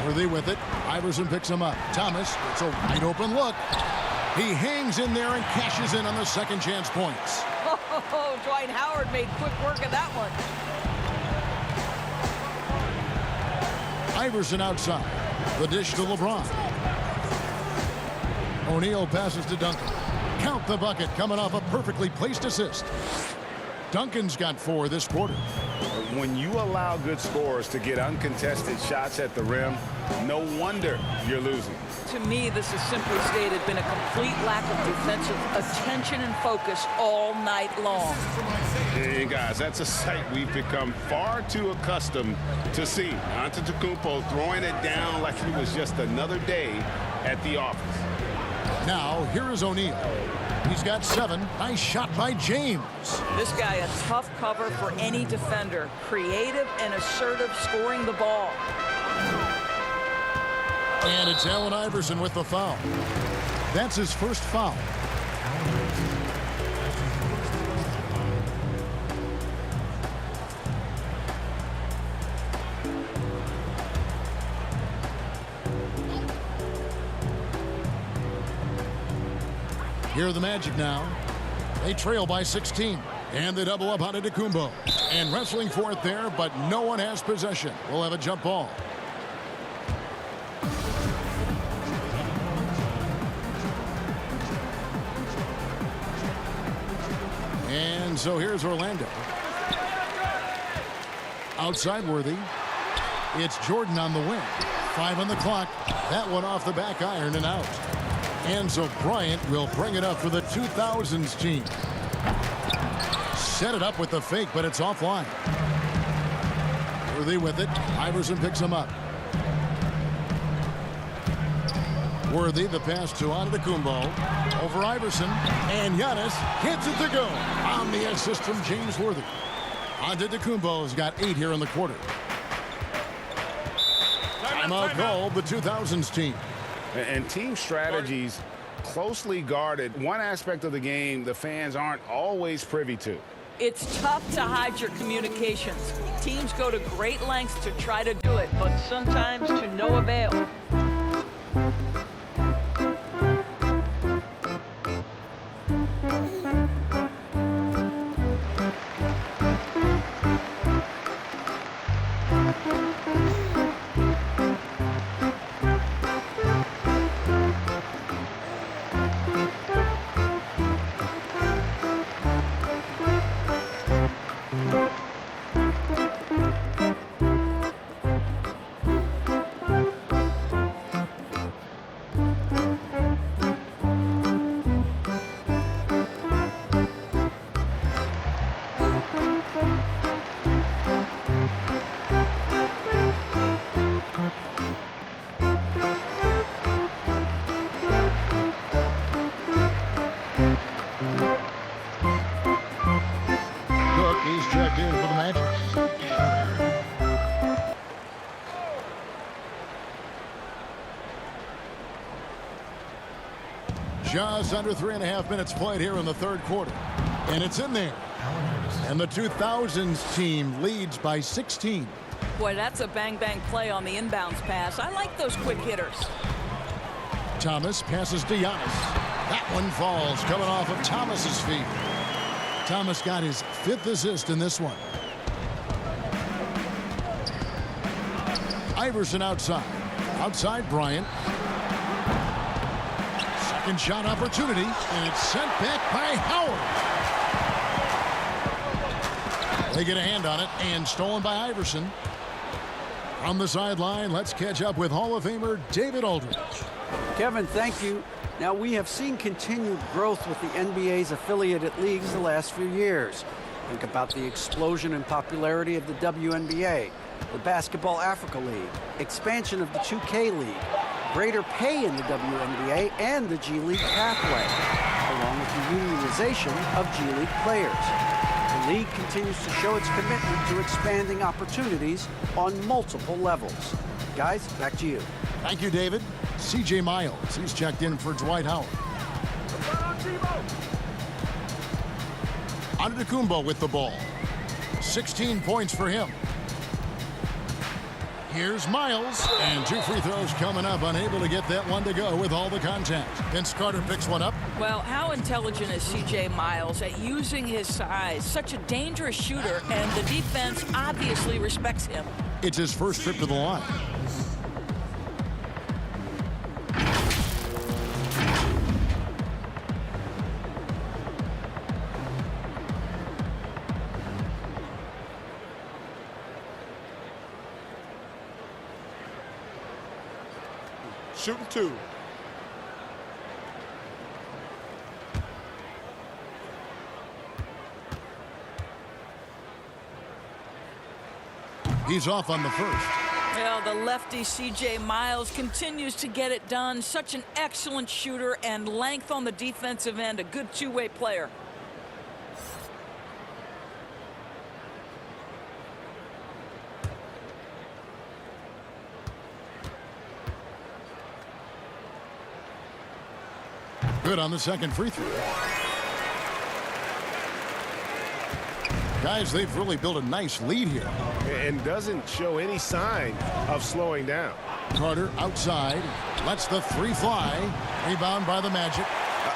Worthy with it. Iverson picks him up. Thomas, it's a wide open look. He hangs in there and cashes in on the second chance points. Oh, Dwight Howard made quick work of that one. Iverson outside. The dish to LeBron. O'Neal passes to Duncan. Count the bucket coming off a perfectly placed assist. Duncan's got 4 this quarter. When you allow good scorers to get uncontested shots at the rim, no wonder you're losing. To me, this has simply stated been a complete lack of defensive attention and focus all night long. Hey guys, that's a sight we've become far too accustomed to see. Antetokounmpo throwing it down like it was just another day at the office. Now, here is O'Neal. He's got 7. Nice shot by James. This guy a tough cover for any defender. Creative and assertive scoring the ball. And it's Allen Iverson with the foul. That's his first foul. Here are the Magic now. They trail by 16. And they double up on Antetokounmpo. And wrestling for it there, but no one has possession. We'll have a jump ball. And so here's Orlando. Outside Worthy. It's Jordan on the wing. 5 on the clock. That one off the back iron and out. And so Bryant will bring it up for the 2000's team. Set it up with the fake, but it's offline. Worthy with it. Iverson picks him up. Worthy, the pass to Antetokounmpo. Over Iverson. And Giannis hits it to go. On the assist from James Worthy. Antetokounmpo's got 8 here in the quarter. Timeout called the 2000's team. And team strategies closely guarded. One aspect of the game the fans aren't always privy to. It's tough to hide your communications. Teams go to great lengths to try to do it, but sometimes to no avail. Just under 3.5 minutes played here in the third quarter. And it's in there. And the 2000's team leads by 16. Boy, that's a bang-bang play on the inbounds pass. I like those quick hitters. Thomas passes to Giannis. That one falls coming off of Thomas's feet. Thomas got his 5th assist in this one. Iverson outside. Outside Bryant. Second shot opportunity, and it's sent back by Howard. They get a hand on it, and stolen by Iverson. From the sideline, let's catch up with Hall of Famer David Aldridge. Kevin, thank you. Now, we have seen continued growth with the NBA's affiliated leagues the last few years. Think about the explosion in popularity of the WNBA, the Basketball Africa League, expansion of the 2K League, greater pay in the WNBA and the G League pathway, along with the unionization of G League players. The league continues to show its commitment to expanding opportunities on multiple levels. Guys, back to you. Thank you, David. C.J. Miles, he's checked in for Dwight Howard. Antetokounmpo with the ball. 16 points for him. Here's Miles, and 2 free throws coming up, unable to get that one to go with all the contact. Vince Carter picks one up. Well, how intelligent is C.J. Miles at using his size? Such a dangerous shooter, and the defense obviously respects him. It's his first trip to the line. Shooting 2. He's off on the first. Well, the lefty C.J. Miles continues to get it done. Such an excellent shooter and length on the defensive end. A good two-way player. Good on the second free throw. Guys, they've really built a nice lead here. And doesn't show any sign of slowing down. Carter outside. Lets the three fly. Rebound by the Magic.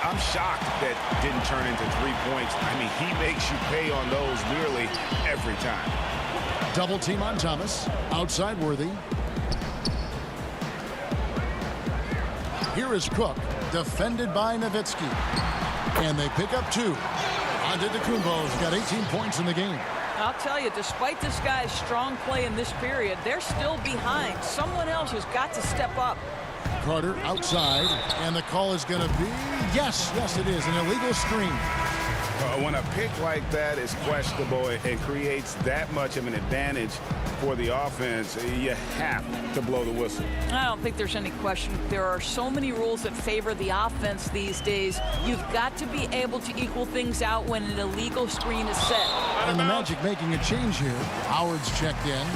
I'm shocked that didn't turn into 3 points. I mean, he makes you pay on those nearly every time. Double team on Thomas. Outside Worthy. Here is Cook. Defended by Nowitzki. And they pick up 2. Antetokounmpo's got 18 points in the game. I'll tell you, despite this guy's strong play in this period, they're still behind. Someone else has got to step up. Carter outside, and the call is going to be, yes, it is, an illegal screen. When a pick like that is questionable and creates that much of an advantage for the offense, you have to blow the whistle. I don't think there's any question. There are so many rules that favor the offense these days. You've got to be able to equal things out when an illegal screen is set. And the Magic making a change here. Howard's checked in.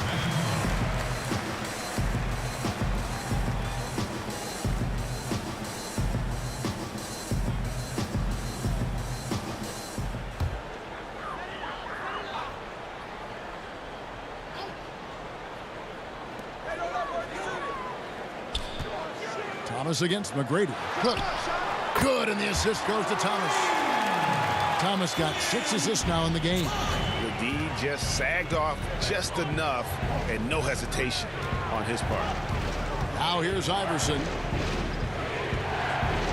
Thomas against McGrady. Good, and the assist goes to Thomas. Thomas got 6 assists now in the game. The D just sagged off just enough, and no hesitation on his part. Now here's Iverson.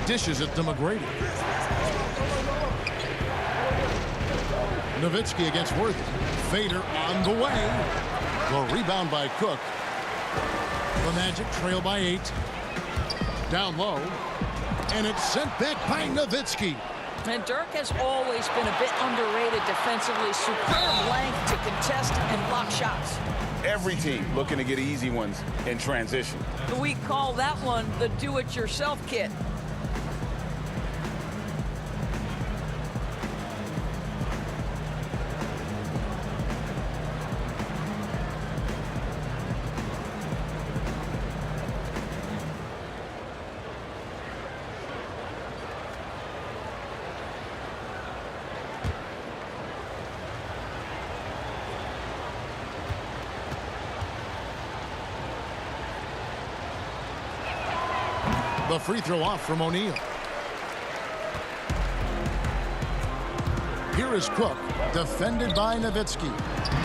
Dishes it to McGrady. Nowitzki against Worthy. Fader on the way. The rebound by Cook. The Magic trail by 8. Down low, and it's sent back by Nowitzki. And Dirk has always been a bit underrated defensively. Superb length to contest and block shots. Every team looking to get easy ones in transition. We call that one the do-it-yourself kit. The free throw off from O'Neal. Here is Cook, defended by Nowitzki.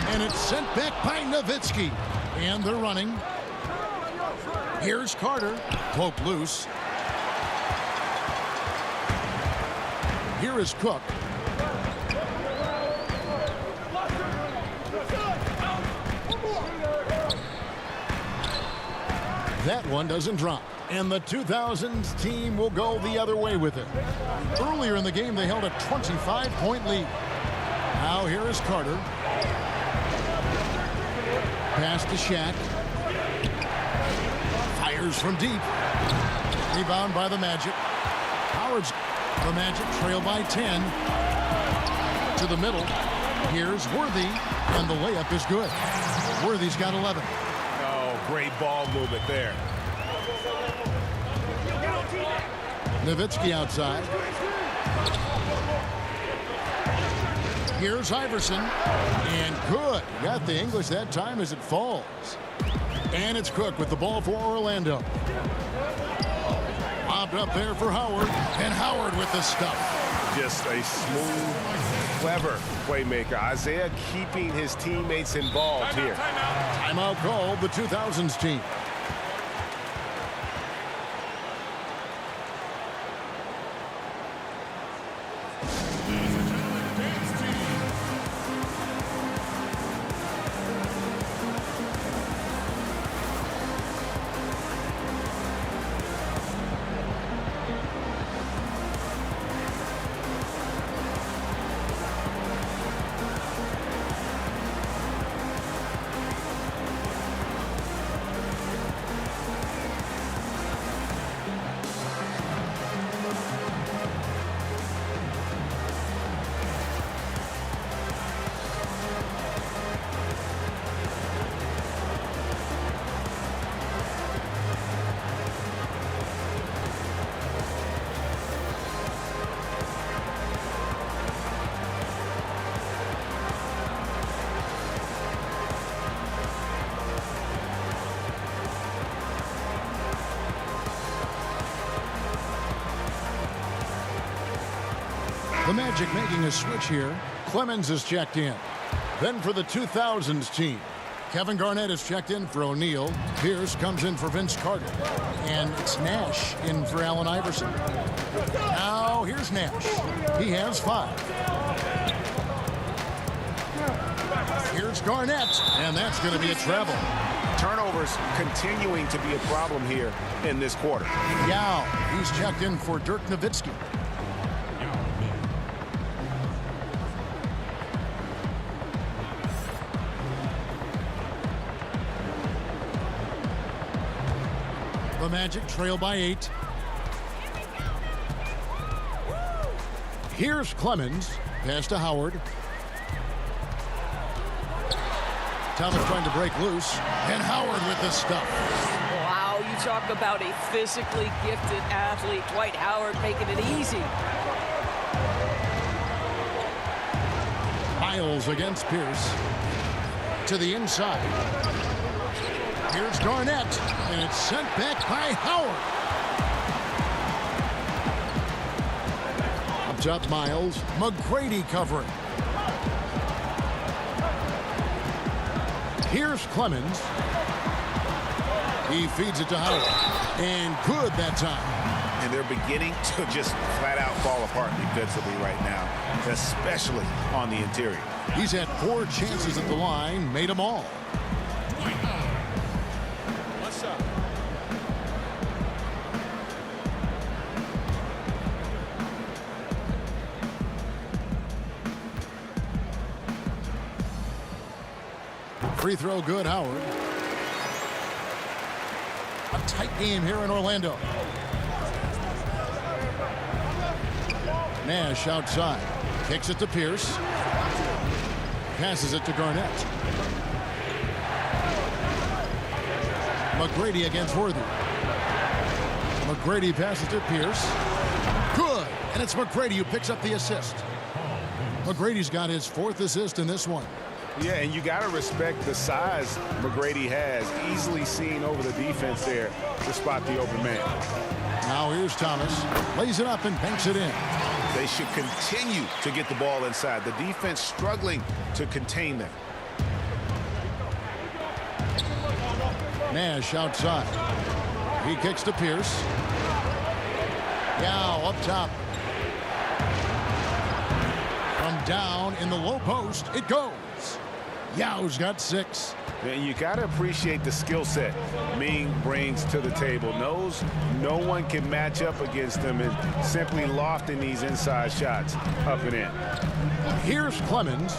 And it's sent back by Nowitzki. And they're running. Here's Carter, poke loose. Here is Cook. That one doesn't drop. And the 2000's team will go the other way with it. Earlier in the game, they held a 25-point lead. Now here is Carter. Pass to Shaq. Fires from deep. Rebound by the Magic. Howard's the Magic trail by 10. To the middle. Here's Worthy. And the layup is good. Worthy's got 11. Oh, great ball movement there. Nowitzki outside. Here's Iverson. And good. Got the English that time as it falls. And it's Cook with the ball for Orlando. Lobbed up there for Howard. And Howard with the stuff. Just a smooth, clever playmaker. Isaiah keeping his teammates involved here. Timeout called the 2000s team. The Magic making a switch here. Clemens is checked in. Then for the 2000s team, Kevin Garnett is checked in for O'Neal. Pierce comes in for Vince Carter. And it's Nash in for Allen Iverson. Now here's Nash. He has 5. Here's Garnett. And that's going to be a travel. Turnovers continuing to be a problem here in this quarter. Yao. He's checked in for Dirk Nowitzki. The Magic trail by 8. Here's Clemens. Pass to Howard. Thomas trying to break loose. And Howard with the stuff. Wow, you talk about a physically gifted athlete. Dwight Howard making it easy. Miles against Pierce. To the inside. Here's Garnett, and it's sent back by Howard. Up top, Miles. McGrady covering. Here's Clemens. He feeds it to Howard. And good that time. And they're beginning to just flat out fall apart defensively right now, especially on the interior. He's had 4 chances at the line, made them all. Free throw good, Howard. A tight game here in Orlando. Nash outside. Kicks it to Pierce. Passes it to Garnett. McGrady against Worthy. McGrady passes to Pierce. Good. And it's McGrady who picks up the assist. McGrady's got his 4th assist in this one. Yeah, and you got to respect the size McGrady has. Easily seen over the defense there to spot the open man. Now here's Thomas. Lays it up and banks it in. They should continue to get the ball inside. The defense struggling to contain them. Nash outside. He kicks to Pierce. Yao up top. From down in the low post, it goes. Yao's got 6. And you got to appreciate the skill set Ming brings to the table. Knows no one can match up against him and simply lofting these inside shots up and in. Here's Clemens.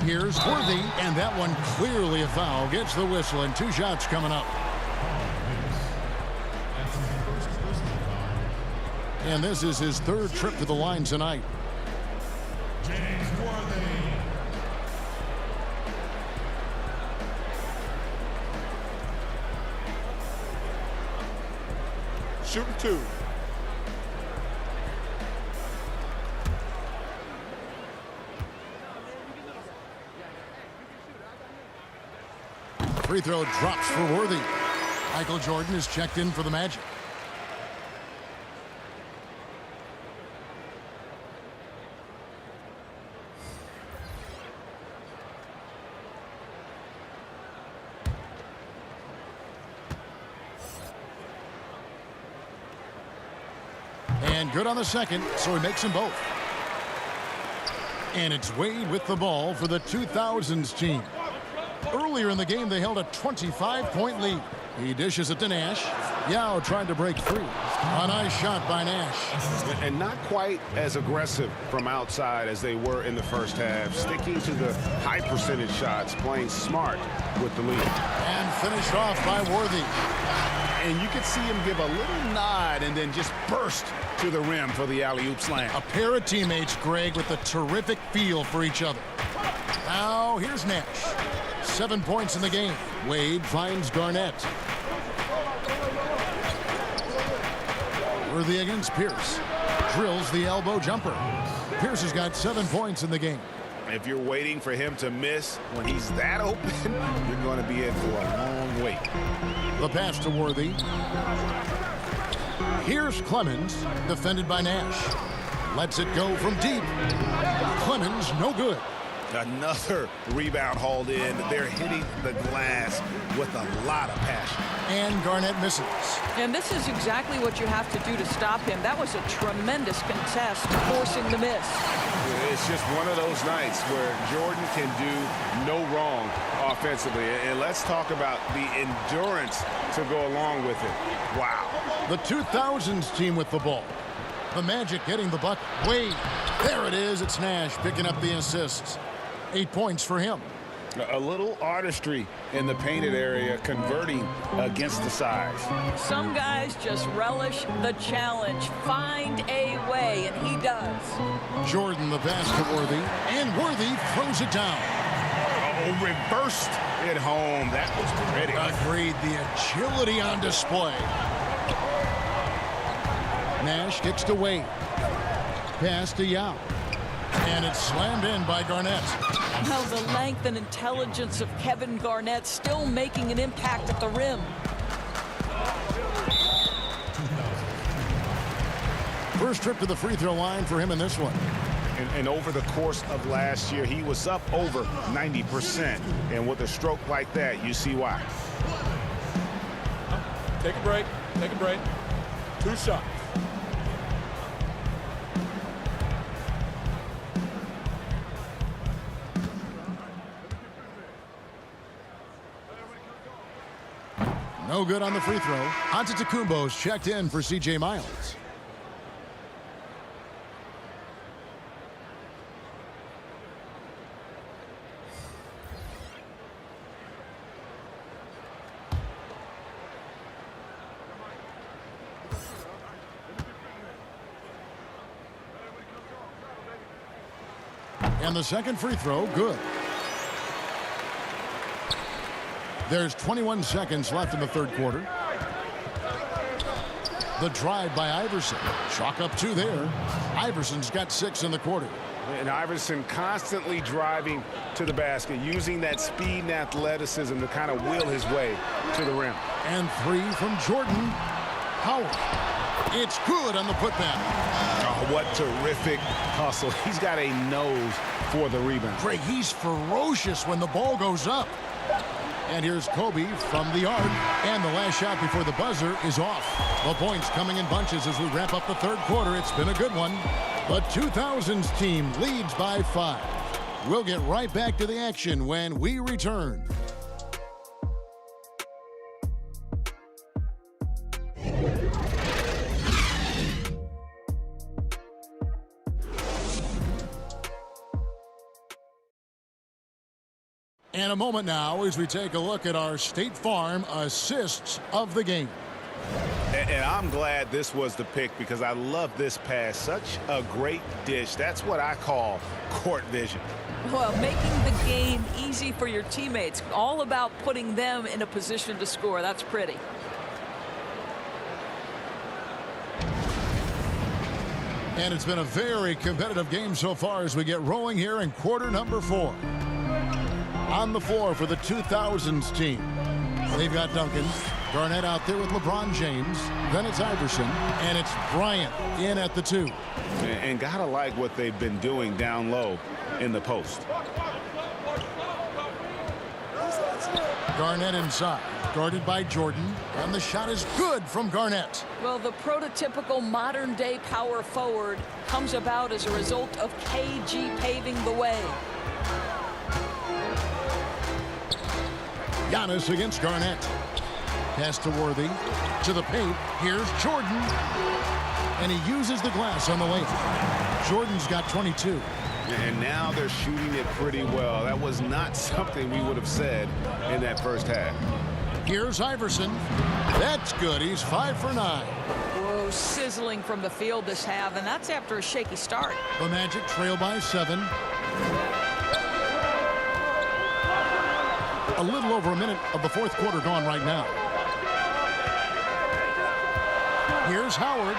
Here's Worthy, and that one clearly a foul. Gets the whistle, and 2 shots coming up. And this is his 3rd trip to the line tonight. Shooting 2. Free throw drops for Worthy. Michael Jordan is checked in for the Magic. And good on the second, so he makes them both. And it's Wade with the ball for the 2000s team. Earlier in the game, they held a 25-point lead. He dishes it to Nash. Yao trying to break free. A nice shot by Nash. And not quite as aggressive from outside as they were in the first half. Sticking to the high percentage shots, playing smart with the lead. And finished off by Worthy. And you could see him give a little nod and then just burst to the rim for the alley-oop slam. A pair of teammates, Greg, with a terrific feel for each other. Now, here's Nash. 7 points in the game. Wade finds Garnett. Worthy against Pierce. Drills the elbow jumper. Pierce has got 7 points in the game. If you're waiting for him to miss when he's that open, you're going to be in for a long wait. The pass to Worthy. Here's Clemens, defended by Nash. Lets it go from deep. Clemens, no good. Another rebound hauled in. They're hitting the glass with a lot of passion. And Garnett misses. And this is exactly what you have to do to stop him. That was a tremendous contest, forcing the miss. It's just one of those nights where Jordan can do no wrong offensively. And let's talk about the endurance to go along with it. Wow. The 2000s team with the ball. The Magic getting the bucket. Wade. There it is. It's Nash picking up the assists. 8 points for him. A little artistry in the painted area, converting against the size. Some guys just relish the challenge. Find a way, and he does. Jordan the pass to Worthy. And Worthy throws it down. Oh, reversed it home. That was pretty. Agreed. The agility on display. Nash kicks to Wade. Pass to Yao. And it's slammed in by Garnett. Well, the length and intelligence of Kevin Garnett still making an impact at the rim. First trip to the free throw line for him in this one. And over the course of last year, he was up over 90%. And with a stroke like that, you see why. Take a break. Take a break. 2 shots. No good on the free throw. Antetokounmpo's checked in for C.J. Miles. And the second free throw, good. There's 21 seconds left in the third quarter. The drive by Iverson. Chalk up 2 there. Iverson's got 6 in the quarter. And Iverson constantly driving to the basket, using that speed and athleticism to kind of wheel his way to the rim. And 3 from Jordan. Howard. It's good on the putback. Oh, what terrific hustle. He's got a nose for the rebound. Greg, he's ferocious when the ball goes up. And here's Kobe from the arc. And the last shot before the buzzer is off. The points coming in bunches as we wrap up the third quarter. It's been a good one. The 2000s team leads by 5. We'll get right back to the action when we return. And a moment now as we take a look at our State Farm assists of the game. And I'm glad this was the pick because I love this pass. Such a great dish. That's what I call court vision. Well, making the game easy for your teammates. All about putting them in a position to score. That's pretty. And it's been a very competitive game so far as we get rolling here in quarter number 4. On the floor for the 2000s team, They've got Duncan. Garnett out there with LeBron James. Then it's Iverson. And it's Bryant in at the 2. And gotta like what they've been doing down low in the post. Garnett inside. Guarded by Jordan. And the shot is good from Garnett. Well, the prototypical modern-day power forward comes about as a result of KG paving the way. Giannis against Garnett. Pass to Worthy. To the paint. Here's Jordan. And he uses the glass on the layup. Jordan's got 22. And now they're shooting it pretty well. That was not something we would have said in that first half. Here's Iverson. That's good. He's 5 for 9. Whoa, sizzling from the field this half, and that's after a shaky start. The Magic trail by 7. A little over a minute of the fourth quarter gone right now. Here's Howard.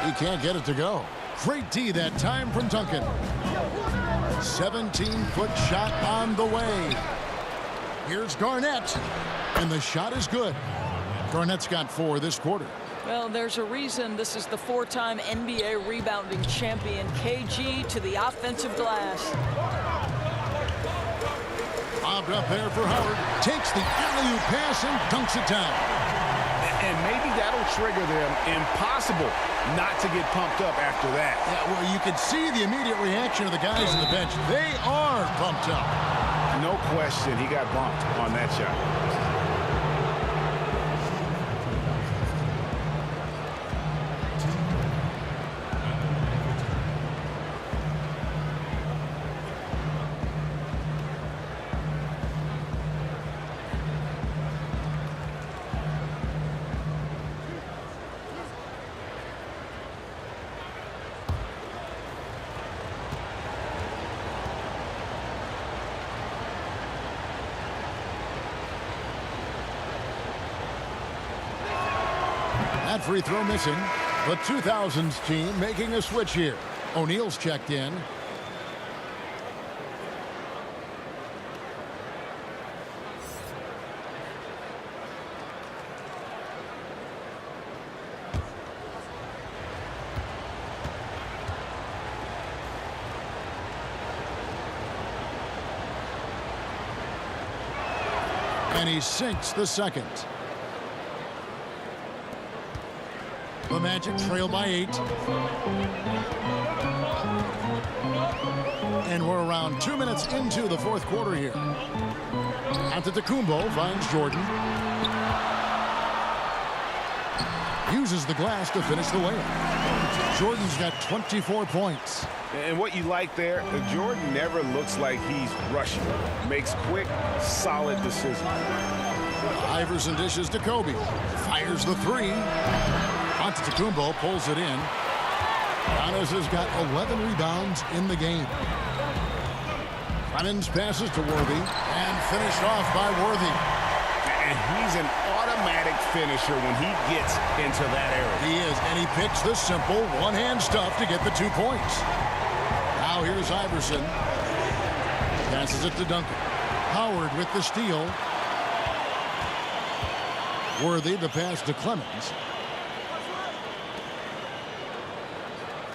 He can't get it to go. Great D that time from Duncan. 17-foot shot on the way. Here's Garnett. And the shot is good. Garnett's got 4 this quarter. Well, there's a reason this is the 4-time NBA rebounding champion. KG to the offensive glass. Bobbed up there for Howard. Takes the alley-oop pass and dunks it down. And maybe that'll trigger them. Impossible not to get pumped up after that. Yeah, well, you can see the immediate reaction of the guys on the bench. They are pumped up. No question, he got bumped on that shot. That free throw missing. The 2000's team making a switch here. O'Neal's checked in. And he sinks the second. The Magic trail by 8. And we're around 2 minutes into the fourth quarter here. Antetokounmpo finds Jordan. Uses the glass to finish the layup. Jordan's got 24 points. And what you like there, Jordan never looks like he's rushing. Makes quick, solid decisions. Iverson dishes to Kobe. Fires the 3. Antetokounmpo pulls it in. Giannis has got 11 rebounds in the game. Clemens passes to Worthy and finished off by Worthy. And he's an automatic finisher when he gets into that area. He is, and he picks the simple one-hand stuff to get the 2 points. Now here's Iverson. Passes it to Duncan. Howard with the steal. Worthy the pass to Clemens.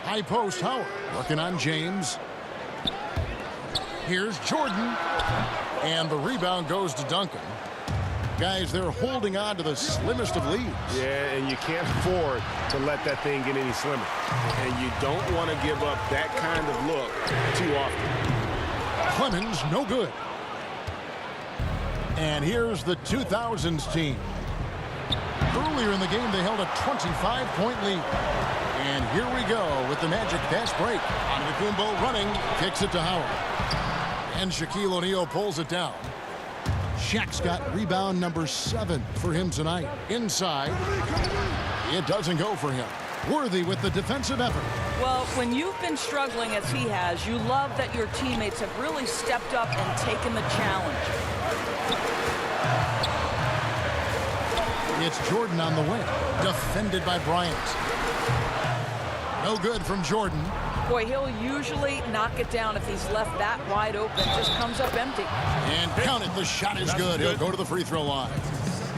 High post, Howard working on James. Here's Jordan. And the rebound goes to Duncan. Guys, they're holding on to the slimmest of leads. Yeah, and you can't afford to let that thing get any slimmer. And you don't want to give up that kind of look too often. Clemens, no good. And here's the 2000's team. Earlier in the game, they held a 25-point lead. And here we go with the Magic fast break. Antetokounmpo running, kicks it to Howard. And Shaquille O'Neal pulls it down. Shaq's got rebound number 7 for him tonight. Inside, it doesn't go for him. Worthy with the defensive effort. Well, when you've been struggling as he has, you love that your teammates have really stepped up and taken the challenge. It's Jordan on the wing, defended by Bryant. No good from Jordan. Boy, he'll usually knock it down if he's left that wide open. Just comes up empty. And count it, the shot is good. He'll go to the free throw line.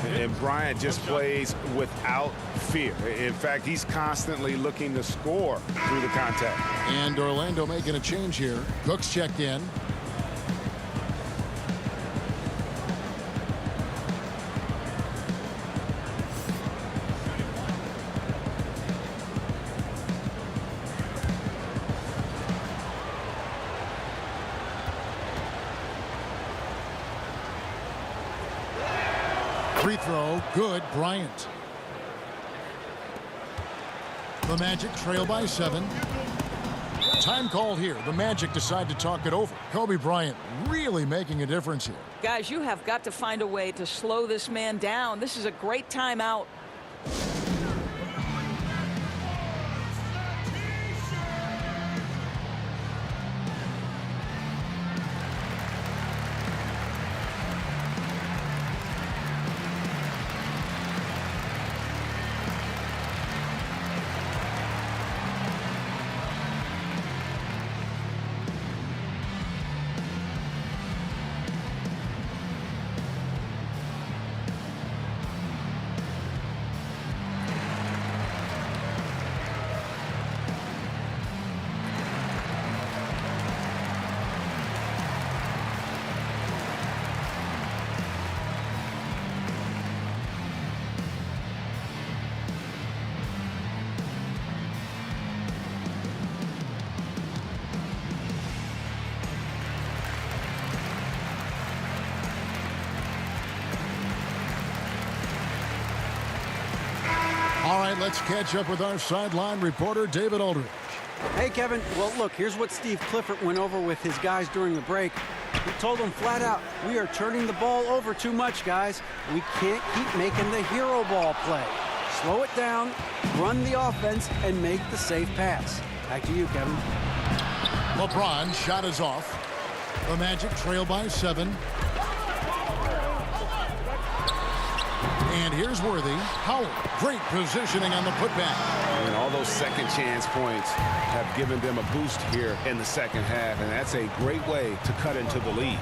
And Bryant just plays without fear. In fact, he's constantly looking to score through the contact. And Orlando making a change here. Cook's checked in. Free throw, good, Bryant. The Magic trail by 7. Time called here. The Magic decide to talk it over. Kobe Bryant really making a difference here. Guys, you have got to find a way to slow this man down. This is a great timeout. All right, let's catch up with our sideline reporter, David Aldridge. Hey, Kevin. Well, look, here's what Steve Clifford went over with his guys during the break. He told them flat out, we are turning the ball over too much, guys. We can't keep making the hero ball play. Slow it down, run the offense, and make the safe pass. Back to you, Kevin. LeBron shot is off. The Magic trail by 7. And here's Worthy. Howard, great positioning on the putback. And all those second chance points have given them a boost here in the second half, and that's a great way to cut into the lead.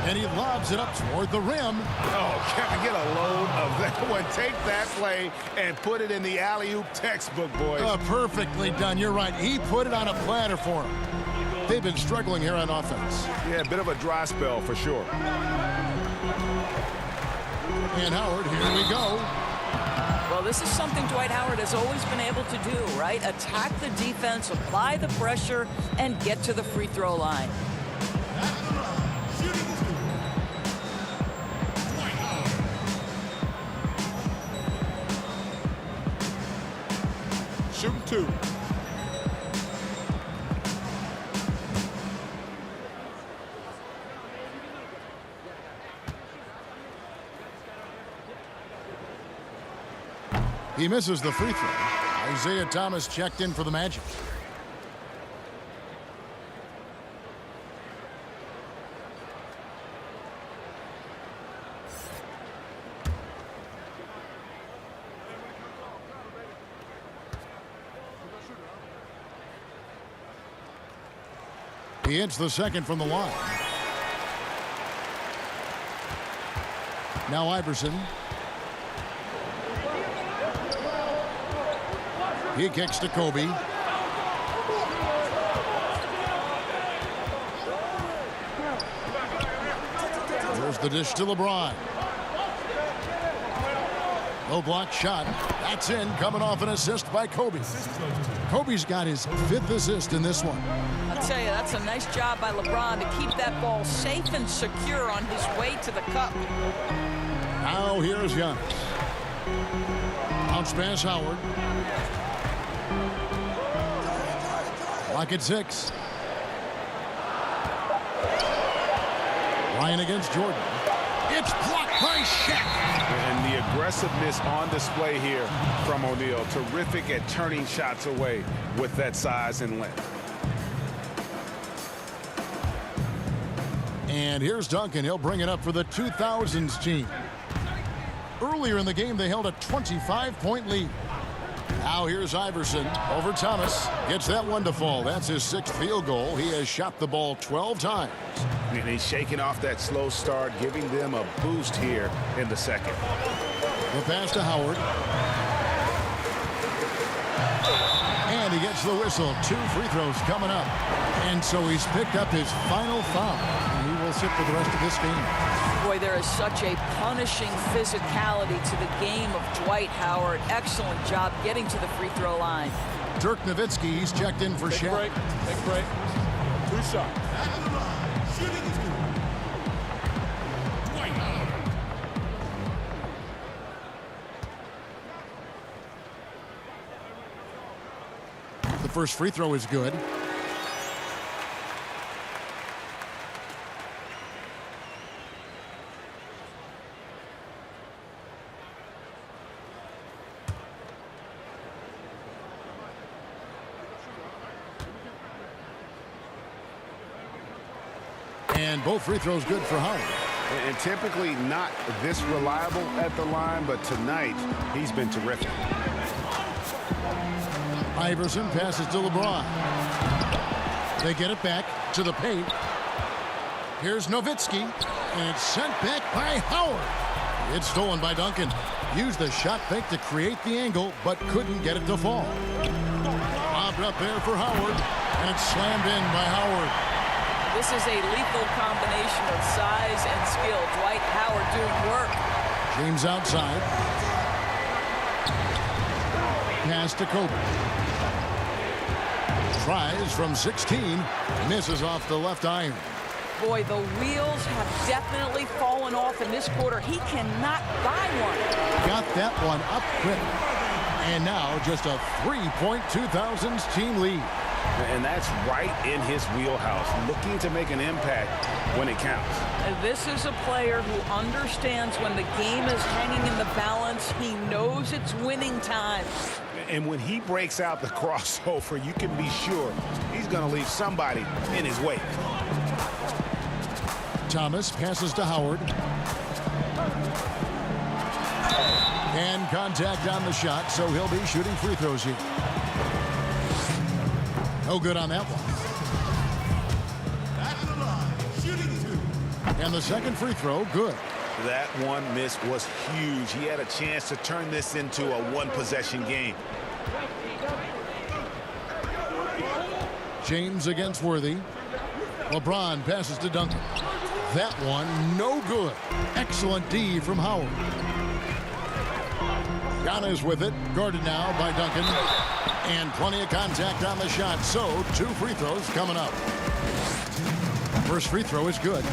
And he lobs it up toward the rim. Oh, Kevin, get a load of that one. Take that play and put it in the alley-oop textbook, boys. Perfectly done. You're right. He put it on a platter for him. They've been struggling here on offense. Yeah, a bit of a dry spell for sure. And Howard, here we go. Well, this is something Dwight Howard has always been able to do, right? Attack the defense, apply the pressure, and get to the free throw line. Shooting 2. He misses the free throw. Isaiah Thomas checked in for the Magic. He hits the second from the line. Now Iverson. He kicks to Kobe. There's the dish to LeBron. Low block shot. That's in, coming off an assist by Kobe. Kobe's got his 5th assist in this one. I'll tell you, that's a nice job by LeBron to keep that ball safe and secure on his way to the cup. Now here's Giannis. Bounce pass Howard. Lock at 6. Ryan against Jordan. It's blocked by Shaq. And the aggressiveness on display here from O'Neal. Terrific at turning shots away with that size and length. And here's Duncan. He'll bring it up for the 2000's team. Earlier in the game, they held a 25-point lead. Now here's Iverson over Thomas. Gets that one to fall. That's his 6th field goal. He has shot the ball 12 times. And he's shaking off that slow start, giving them a boost here in the second. The pass to Howard. And he gets the whistle. 2 free throws coming up. And so he's picked up his final foul. And he will sit for the rest of this game. Boy, there is such a punishing physicality to the game of Dwight Howard. Excellent job getting to the free throw line. Dirk Nowitzki, he's checked in for Take a break. Shaq. Take a break. 2 shots. The first free throw is good. And both free throws good for Howard. And typically not this reliable at the line, but tonight he's been terrific. Iverson passes to LeBron. They get it back to the paint. Here's Nowitzki, and it's sent back by Howard. It's stolen by Duncan. Used the shot fake to create the angle, but couldn't get it to fall. Lobbed up there for Howard, and it's slammed in by Howard. This is a lethal combination of size and skill. Dwight Howard doing work. James outside. Pass to Kobe. Tries from 16. Misses off the left iron. Boy, the wheels have definitely fallen off in this quarter. He cannot buy one. Got that one up quick. And now just a 3-point 2000s team lead. And that's right in his wheelhouse, looking to make an impact when it counts. And this is a player who understands when the game is hanging in the balance. He knows it's winning time. And when he breaks out the crossover, you can be sure he's going to leave somebody in his wake. Thomas passes to Howard. And contact on the shot, so he'll be shooting free throws here. No good on that one. And the second free throw, good. That one miss was huge. He had a chance to turn this into a one-possession game. James against Worthy. LeBron passes to Duncan. That one, no good. Excellent D from Howard. Giannis with it, guarded now by Duncan. And plenty of contact on the shot, so 2 free throws coming up. First free throw is good.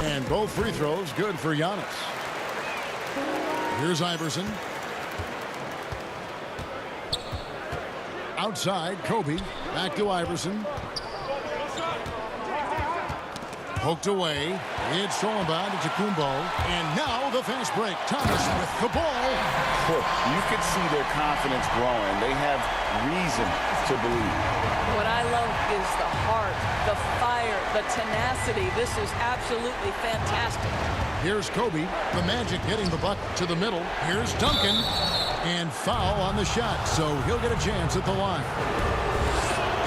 And both free throws good for Giannis. Here's Iverson. Outside, Kobe. Back to Iverson. Poked away. It's stolen by Kumbo. And now the fast break. Thomas with the ball. You can see their confidence growing. They have reason to believe. What I love is the heart, the fire, the tenacity. This is absolutely fantastic. Here's Kobe. The Magic getting the buck to the middle. Here's Duncan. And foul on the shot, so he'll get a chance at the line.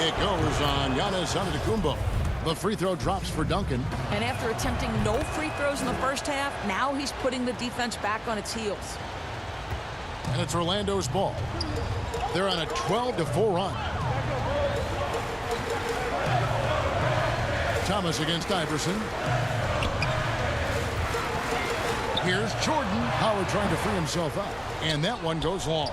It goes on Giannis Antetokounmpo. The free throw drops for Duncan. And after attempting no free throws in the first half, now he's putting the defense back on its heels. And it's Orlando's ball. They're on a 12-4 run. Thomas against Iverson. Here's Jordan. Howard trying to free himself up. And that one goes long.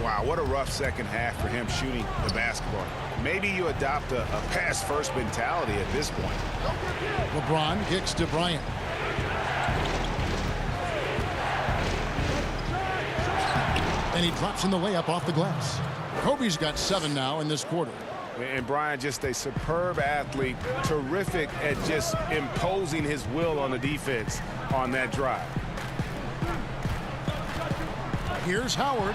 Wow, what a rough second half for him shooting the basketball. Maybe you adopt a pass-first mentality at this point. LeBron kicks to Bryant. And he drops in the layup off the glass. Kobe's got 7 now in this quarter. And Bryant, just a superb athlete, terrific at just imposing his will on the defense on that drive. Here's Howard.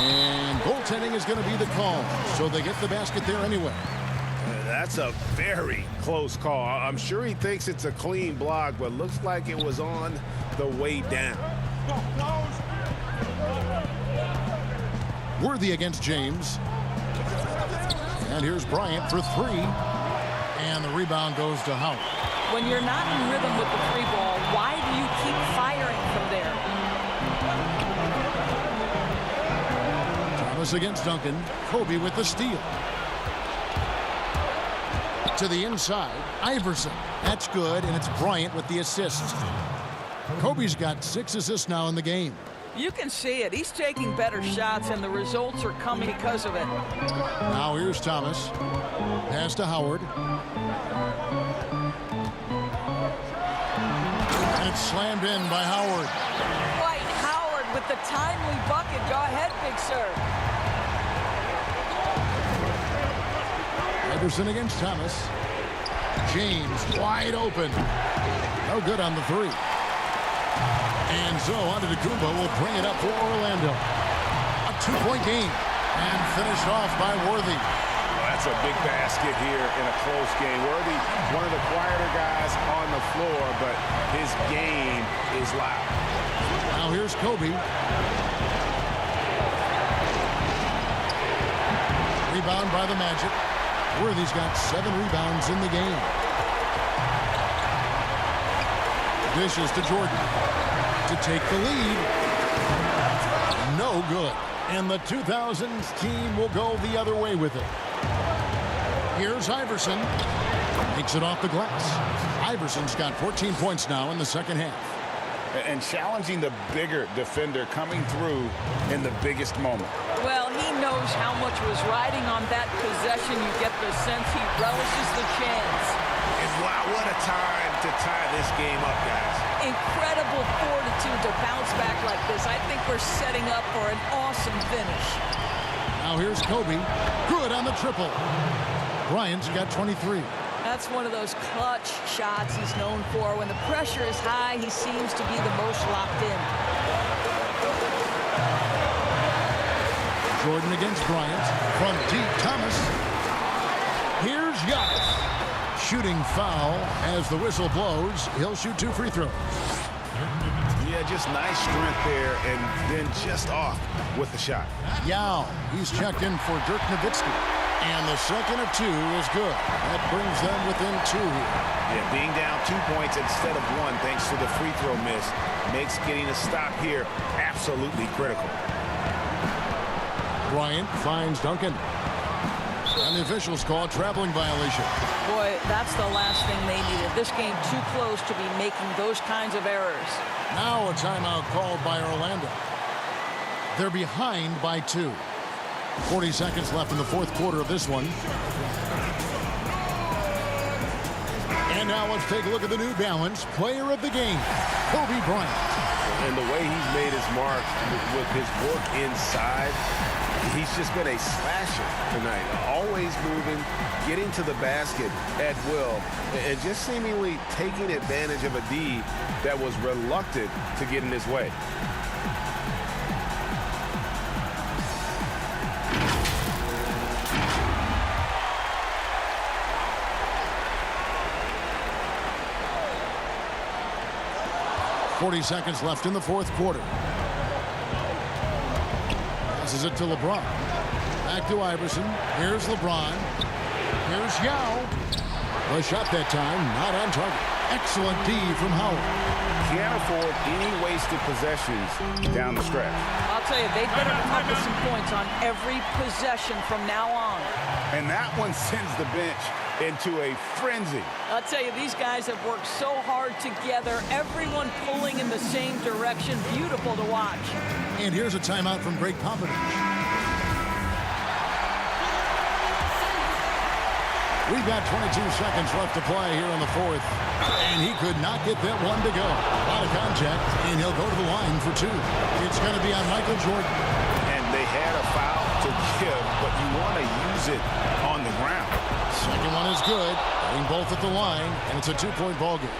And goaltending is going to be the call. So they get the basket there anyway. That's a very close call. I'm sure he thinks it's a clean block, but looks like it was on the way down. Worthy against James. And here's Bryant for 3. And the rebound goes to Howard. When you're not in rhythm with the 3 ball, Why do you keep firing from there? Thomas against Duncan. Kobe with the steal. To the inside, Iverson. That's good, and it's Bryant with the assist. Kobe's got 6 assists now in the game. You can see it. He's taking better shots, and the results are coming because of it. Now here's Thomas. Pass to Howard. And it's slammed in by Howard. Dwight Howard with the timely bucket. Go ahead, Big Sir. Iverson against Thomas. James wide open. No good on the 3. And so Antetokounmpo will bring it up for Orlando. A 2-point game. And finished off by Worthy. Well, that's a big basket here in a close game. Worthy, one of the quieter guys on the floor, but his game is loud. Now here's Kobe. Rebound by the Magic. Worthy's got 7 rebounds in the game. Dishes to Jordan to take the lead. No good. And the 2000s team will go the other way with it. Here's Iverson. Takes it off the glass. Iverson's got 14 points now in the second half. And challenging the bigger defender coming through in the biggest moment. Well, he knows how much was riding on that possession. You get the sense he relishes the chance. And wow, what a time to tie this game up, guys. Incredible fortitude to bounce back like this. I think we're setting up for an awesome finish. Now here's Kobe. Good on the triple. Bryant's got 23. That's one of those clutch shots he's known for. When the pressure is high, he seems to be the most locked in. Jordan against Bryant. From deep, Thomas. Here's Giannis. Shooting foul as the whistle blows. He'll shoot 2 free throws. Yeah, just nice strength there, and then just off with the shot. Yao, he's checked in for Dirk Nowitzki. And the second of 2 is good. That brings them within 2 here. Yeah, being down 2 points instead of 1 thanks to the free throw miss makes getting a stop here absolutely critical. Bryant finds Duncan. And the officials call a traveling violation. Boy, that's the last thing they needed. This game too close to be making those kinds of errors. Now a timeout called by Orlando. They're behind by 2. 40 seconds left in the fourth quarter of this one. And now let's take a look at the New Balance player of the game, Kobe Bryant. And the way he's made his mark with his work inside, he's just been a slasher tonight. Always moving, getting to the basket at will, and just seemingly taking advantage of a D that was reluctant to get in his way. .40 seconds left in the fourth quarter. Passes it to LeBron. Back to Iverson. Here's LeBron. Here's Yao. The shot that time, not on target. Excellent D from Howard. Can't afford any wasted possessions down the stretch. I'll tell you, they better come up with some points on every possession from now on. And that one sends the bench into a frenzy. I'll tell you, these guys have worked so hard together. Everyone pulling in the same direction. Beautiful to watch. And here's a timeout from Greg Popovich. We've got 22 seconds left to play here in the fourth. And he could not get that one to go. A lot of contact, and he'll go to the line for 2. It's going to be on Michael Jordan. And they had a foul to give, but you want to use it on the ground. Second one is good. Getting both at the line, and it's a 2-point ball game.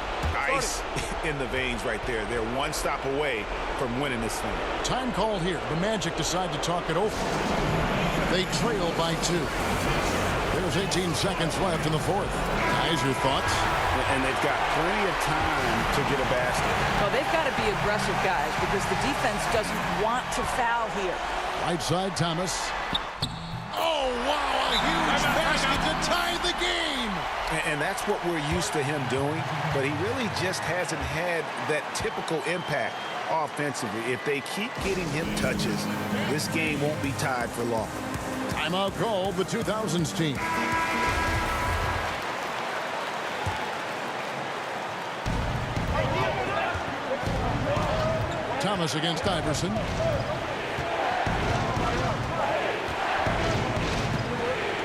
Ice in the veins right there. They're one stop away from winning this thing. Time called here. The Magic decide to talk it over. They trail by 2. There's 18 seconds left in the fourth. Guys, your thoughts? And they've got plenty of time to get a basket. Well, they've got to be aggressive, guys, because the defense doesn't want to foul here. Right side, Thomas. Oh, wow, a huge basket to tie the game. And that's what we're used to him doing, but he really just hasn't had that typical impact offensively. If they keep getting him touches, this game won't be tied for long. Timeout call, the 2000s team. Thomas against Iverson.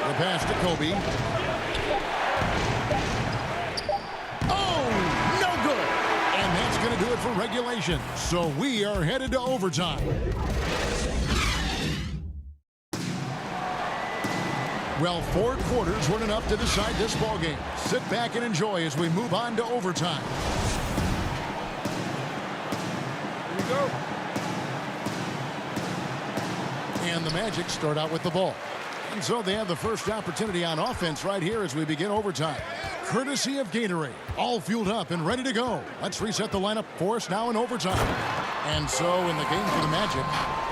The pass to Kobe. Oh, no good. And that's going to do it for regulation. So we are headed to overtime. Well, 4 quarters weren't enough to decide this ballgame. Sit back and enjoy as we move on to overtime. Here we go. And the Magic start out with the ball. And so they have the first opportunity on offense right here as we begin overtime. Courtesy of Gatorade. All fueled up and ready to go. Let's reset the lineup for us now in overtime. And so in the game for the Magic,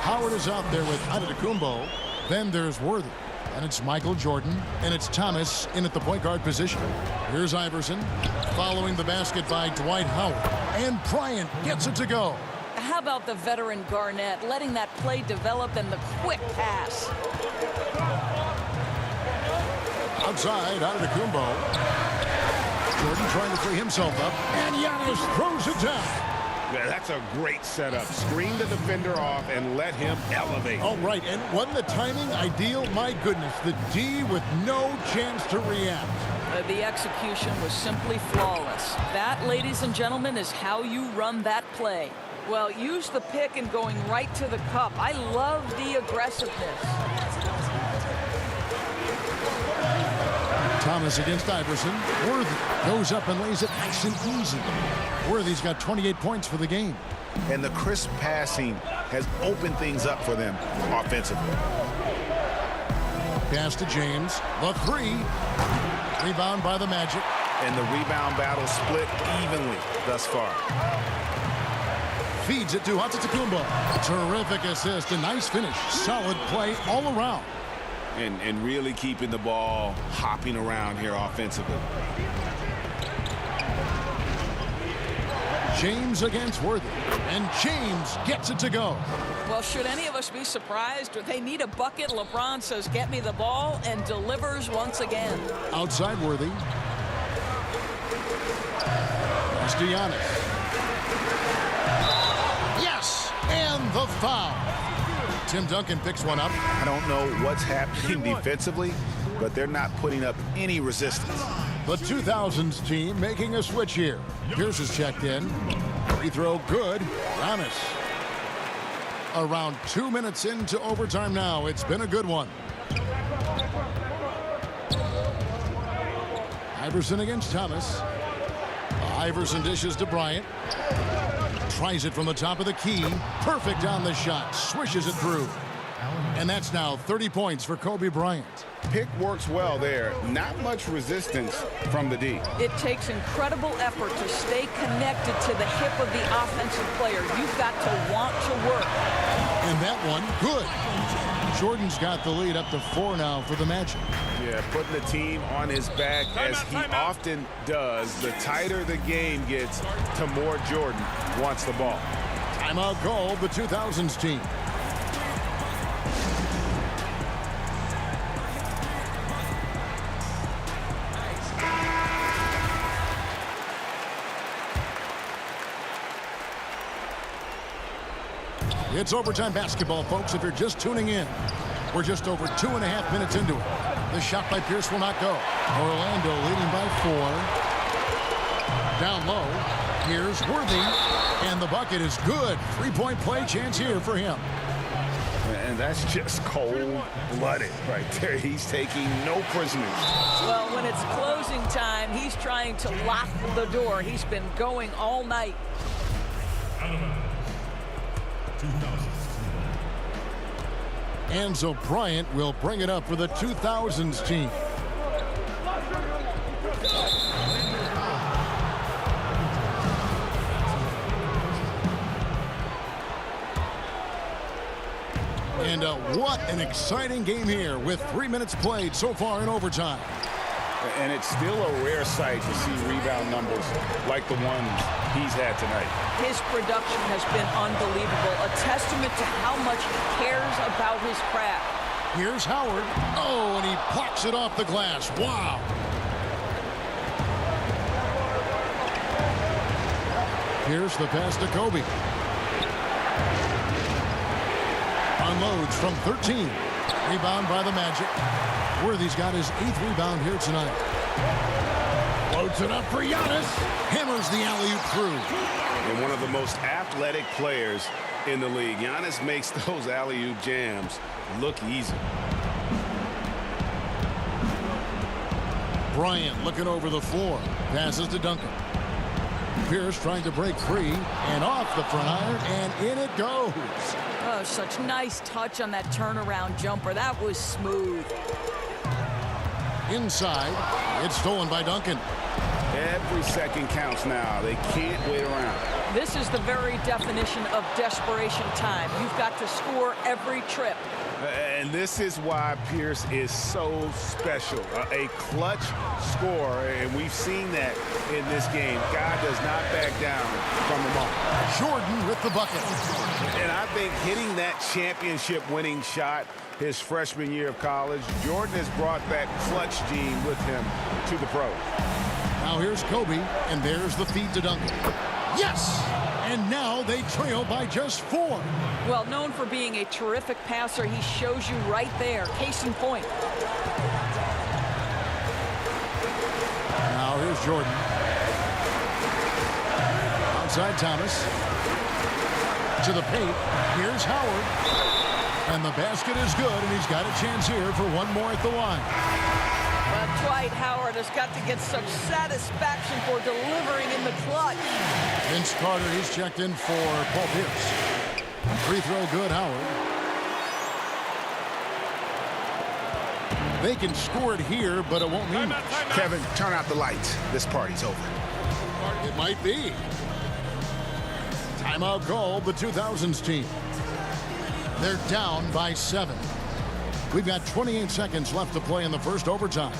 Howard is out there with Antetokounmpo. Then there's Worthy. And it's Michael Jordan. And it's Thomas in at the point guard position. Here's Iverson. Following the basket by Dwight Howard. And Bryant gets it to go. How about the veteran Garnett letting that play develop and the quick pass? Outside, Antetokounmpo. Jordan trying to free himself up. And Giannis throws it down. Yeah, that's a great setup. Screen the defender off and let him elevate. All right, and wasn't the timing ideal? My goodness, the D with no chance to react. The execution was simply flawless. That, ladies and gentlemen, is how you run that play. Well, use the pick and going right to the cup. I love the aggressiveness. Thomas against Iverson. Worthy goes up and lays it nice and easy. Worthy's got 28 points for the game. And the crisp passing has opened things up for them offensively. Pass to James. The 3. Rebound by the Magic. And the rebound battle split evenly thus far. Feeds it to Antetokounmpo. Terrific assist. A nice finish. Solid play all around. And really keeping the ball hopping around here offensively. James against Worthy. And James gets it to go. Well, should any of us be surprised or they need a bucket? LeBron says, get me the ball, and delivers once again. Outside Worthy. Pass to Giannis. Yes! And the foul. Tim Duncan picks one up. I don't know what's happening defensively, but they're not putting up any resistance. The 2000s team making a switch here. Pierce is checked in. Free throw good. Giannis. Around 2 minutes into overtime now. It's been a good one. Iverson against Thomas. Iverson dishes to Bryant. Tries it from the top of the key. Perfect on the shot. Swishes it through. And that's now 30 points for Kobe Bryant. Pick works well there. Not much resistance from the D. It takes incredible effort to stay connected to the hip of the offensive player. You've got to want to work. And that one, good. Jordan's got the lead up to 4 now for the Magic. Yeah, putting the team on his back as he often does. The tighter the game gets, the more Jordan wants the ball. Timeout call, the 2000s team. It's overtime basketball, folks, if you're just tuning in. We're just over 2.5 minutes into it. The shot by Pierce will not go. Orlando leading by 4. Down low. Here's Worthy. And the bucket is good. 3-point play chance here for him. And that's just cold-blooded right there. He's taking no prisoners. Well, when it's closing time, he's trying to lock the door. He's been going all night. And so Bryant will bring it up for the 2000s team. And what an exciting game here with 3 minutes played so far in overtime. And it's still a rare sight to see rebound numbers like the ones he's had tonight. His production has been unbelievable, a testament to how much he cares about his craft. Here's Howard. Oh, and he blocks it off the glass. Wow. Here's the pass to Kobe. Unloads from 13. Rebound by the Magic. Worthy's got his 8th rebound here tonight. Floats it up for Giannis. Hammers the alley-oop through. And one of the most athletic players in the league. Giannis makes those alley-oop jams look easy. Bryant looking over the floor. Passes to Duncan. Pierce trying to break free. And off the front iron. And in it goes. Oh, such nice touch on that turnaround jumper. That was smooth. Inside. It's stolen by Duncan. Every second counts now. They can't wait around. This is the very definition of desperation time. You've got to score every trip. And this is why Pierce is so special. A clutch scorer, and we've seen that in this game. Guy does not back down from the moment. Jordan with the bucket. And I think hitting that championship-winning shot his freshman year of college, Jordan has brought that clutch gene with him to the pros. Now here's Kobe, and there's the feed to Duncan. Yes! And now they trail by just 4. Well, known for being a terrific passer, he shows you right there. Case in point. Now here's Jordan. Outside Thomas. To the paint. Here's Howard. And the basket is good, and he's got a chance here for one more at the line. Well, Dwight Howard has got to get such satisfaction for delivering in the clutch. Vince Carter, he's checked in for Paul Pierce. Free throw good, Howard. They can score it here, but it won't mean much. Kevin, turn out the lights. This party's over. It might be. Timeout called the 2000s team. They're down by 7. We've got 28 seconds left to play in the first overtime.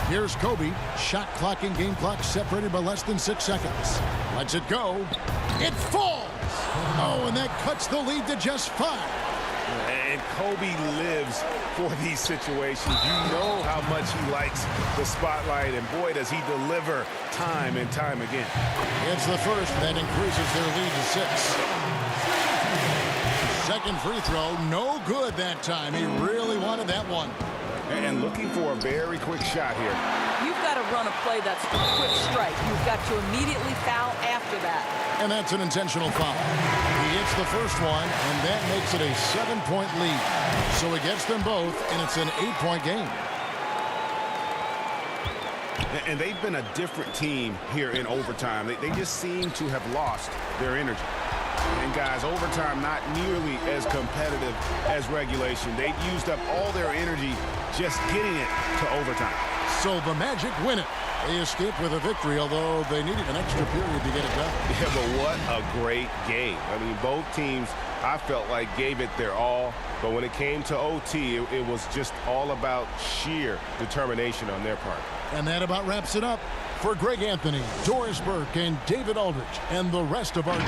Here's Kobe. Shot clock and game clock separated by less than 6 seconds. Lets it go. It falls. Oh, and that cuts the lead to just 5. And Kobe lives for these situations. You know how much he likes the spotlight, and boy, does he deliver time and time again. It's the first that increases their lead to 6. Second free throw, no good that time. He really wanted that one. And looking for a very quick shot here. You've got to run a play that's a quick strike. You've got to immediately foul after that. And that's an intentional foul. He hits the first one, and that makes it a 7-point lead. So he gets them both, and it's an 8-point game. And they've been a different team here in overtime. They just seem to have lost their energy. And guys, overtime not nearly as competitive as regulation. They've used up all their energy just getting it to overtime. So the Magic win it. They escape with a victory, although they needed an extra period to get it done. Yeah, but what a great game. I mean, both teams, I felt like, gave it their all. But when it came to OT, it was just all about sheer determination on their part. And that about wraps it up. For Greg Anthony, Doris Burke, and David Aldridge, and the rest of our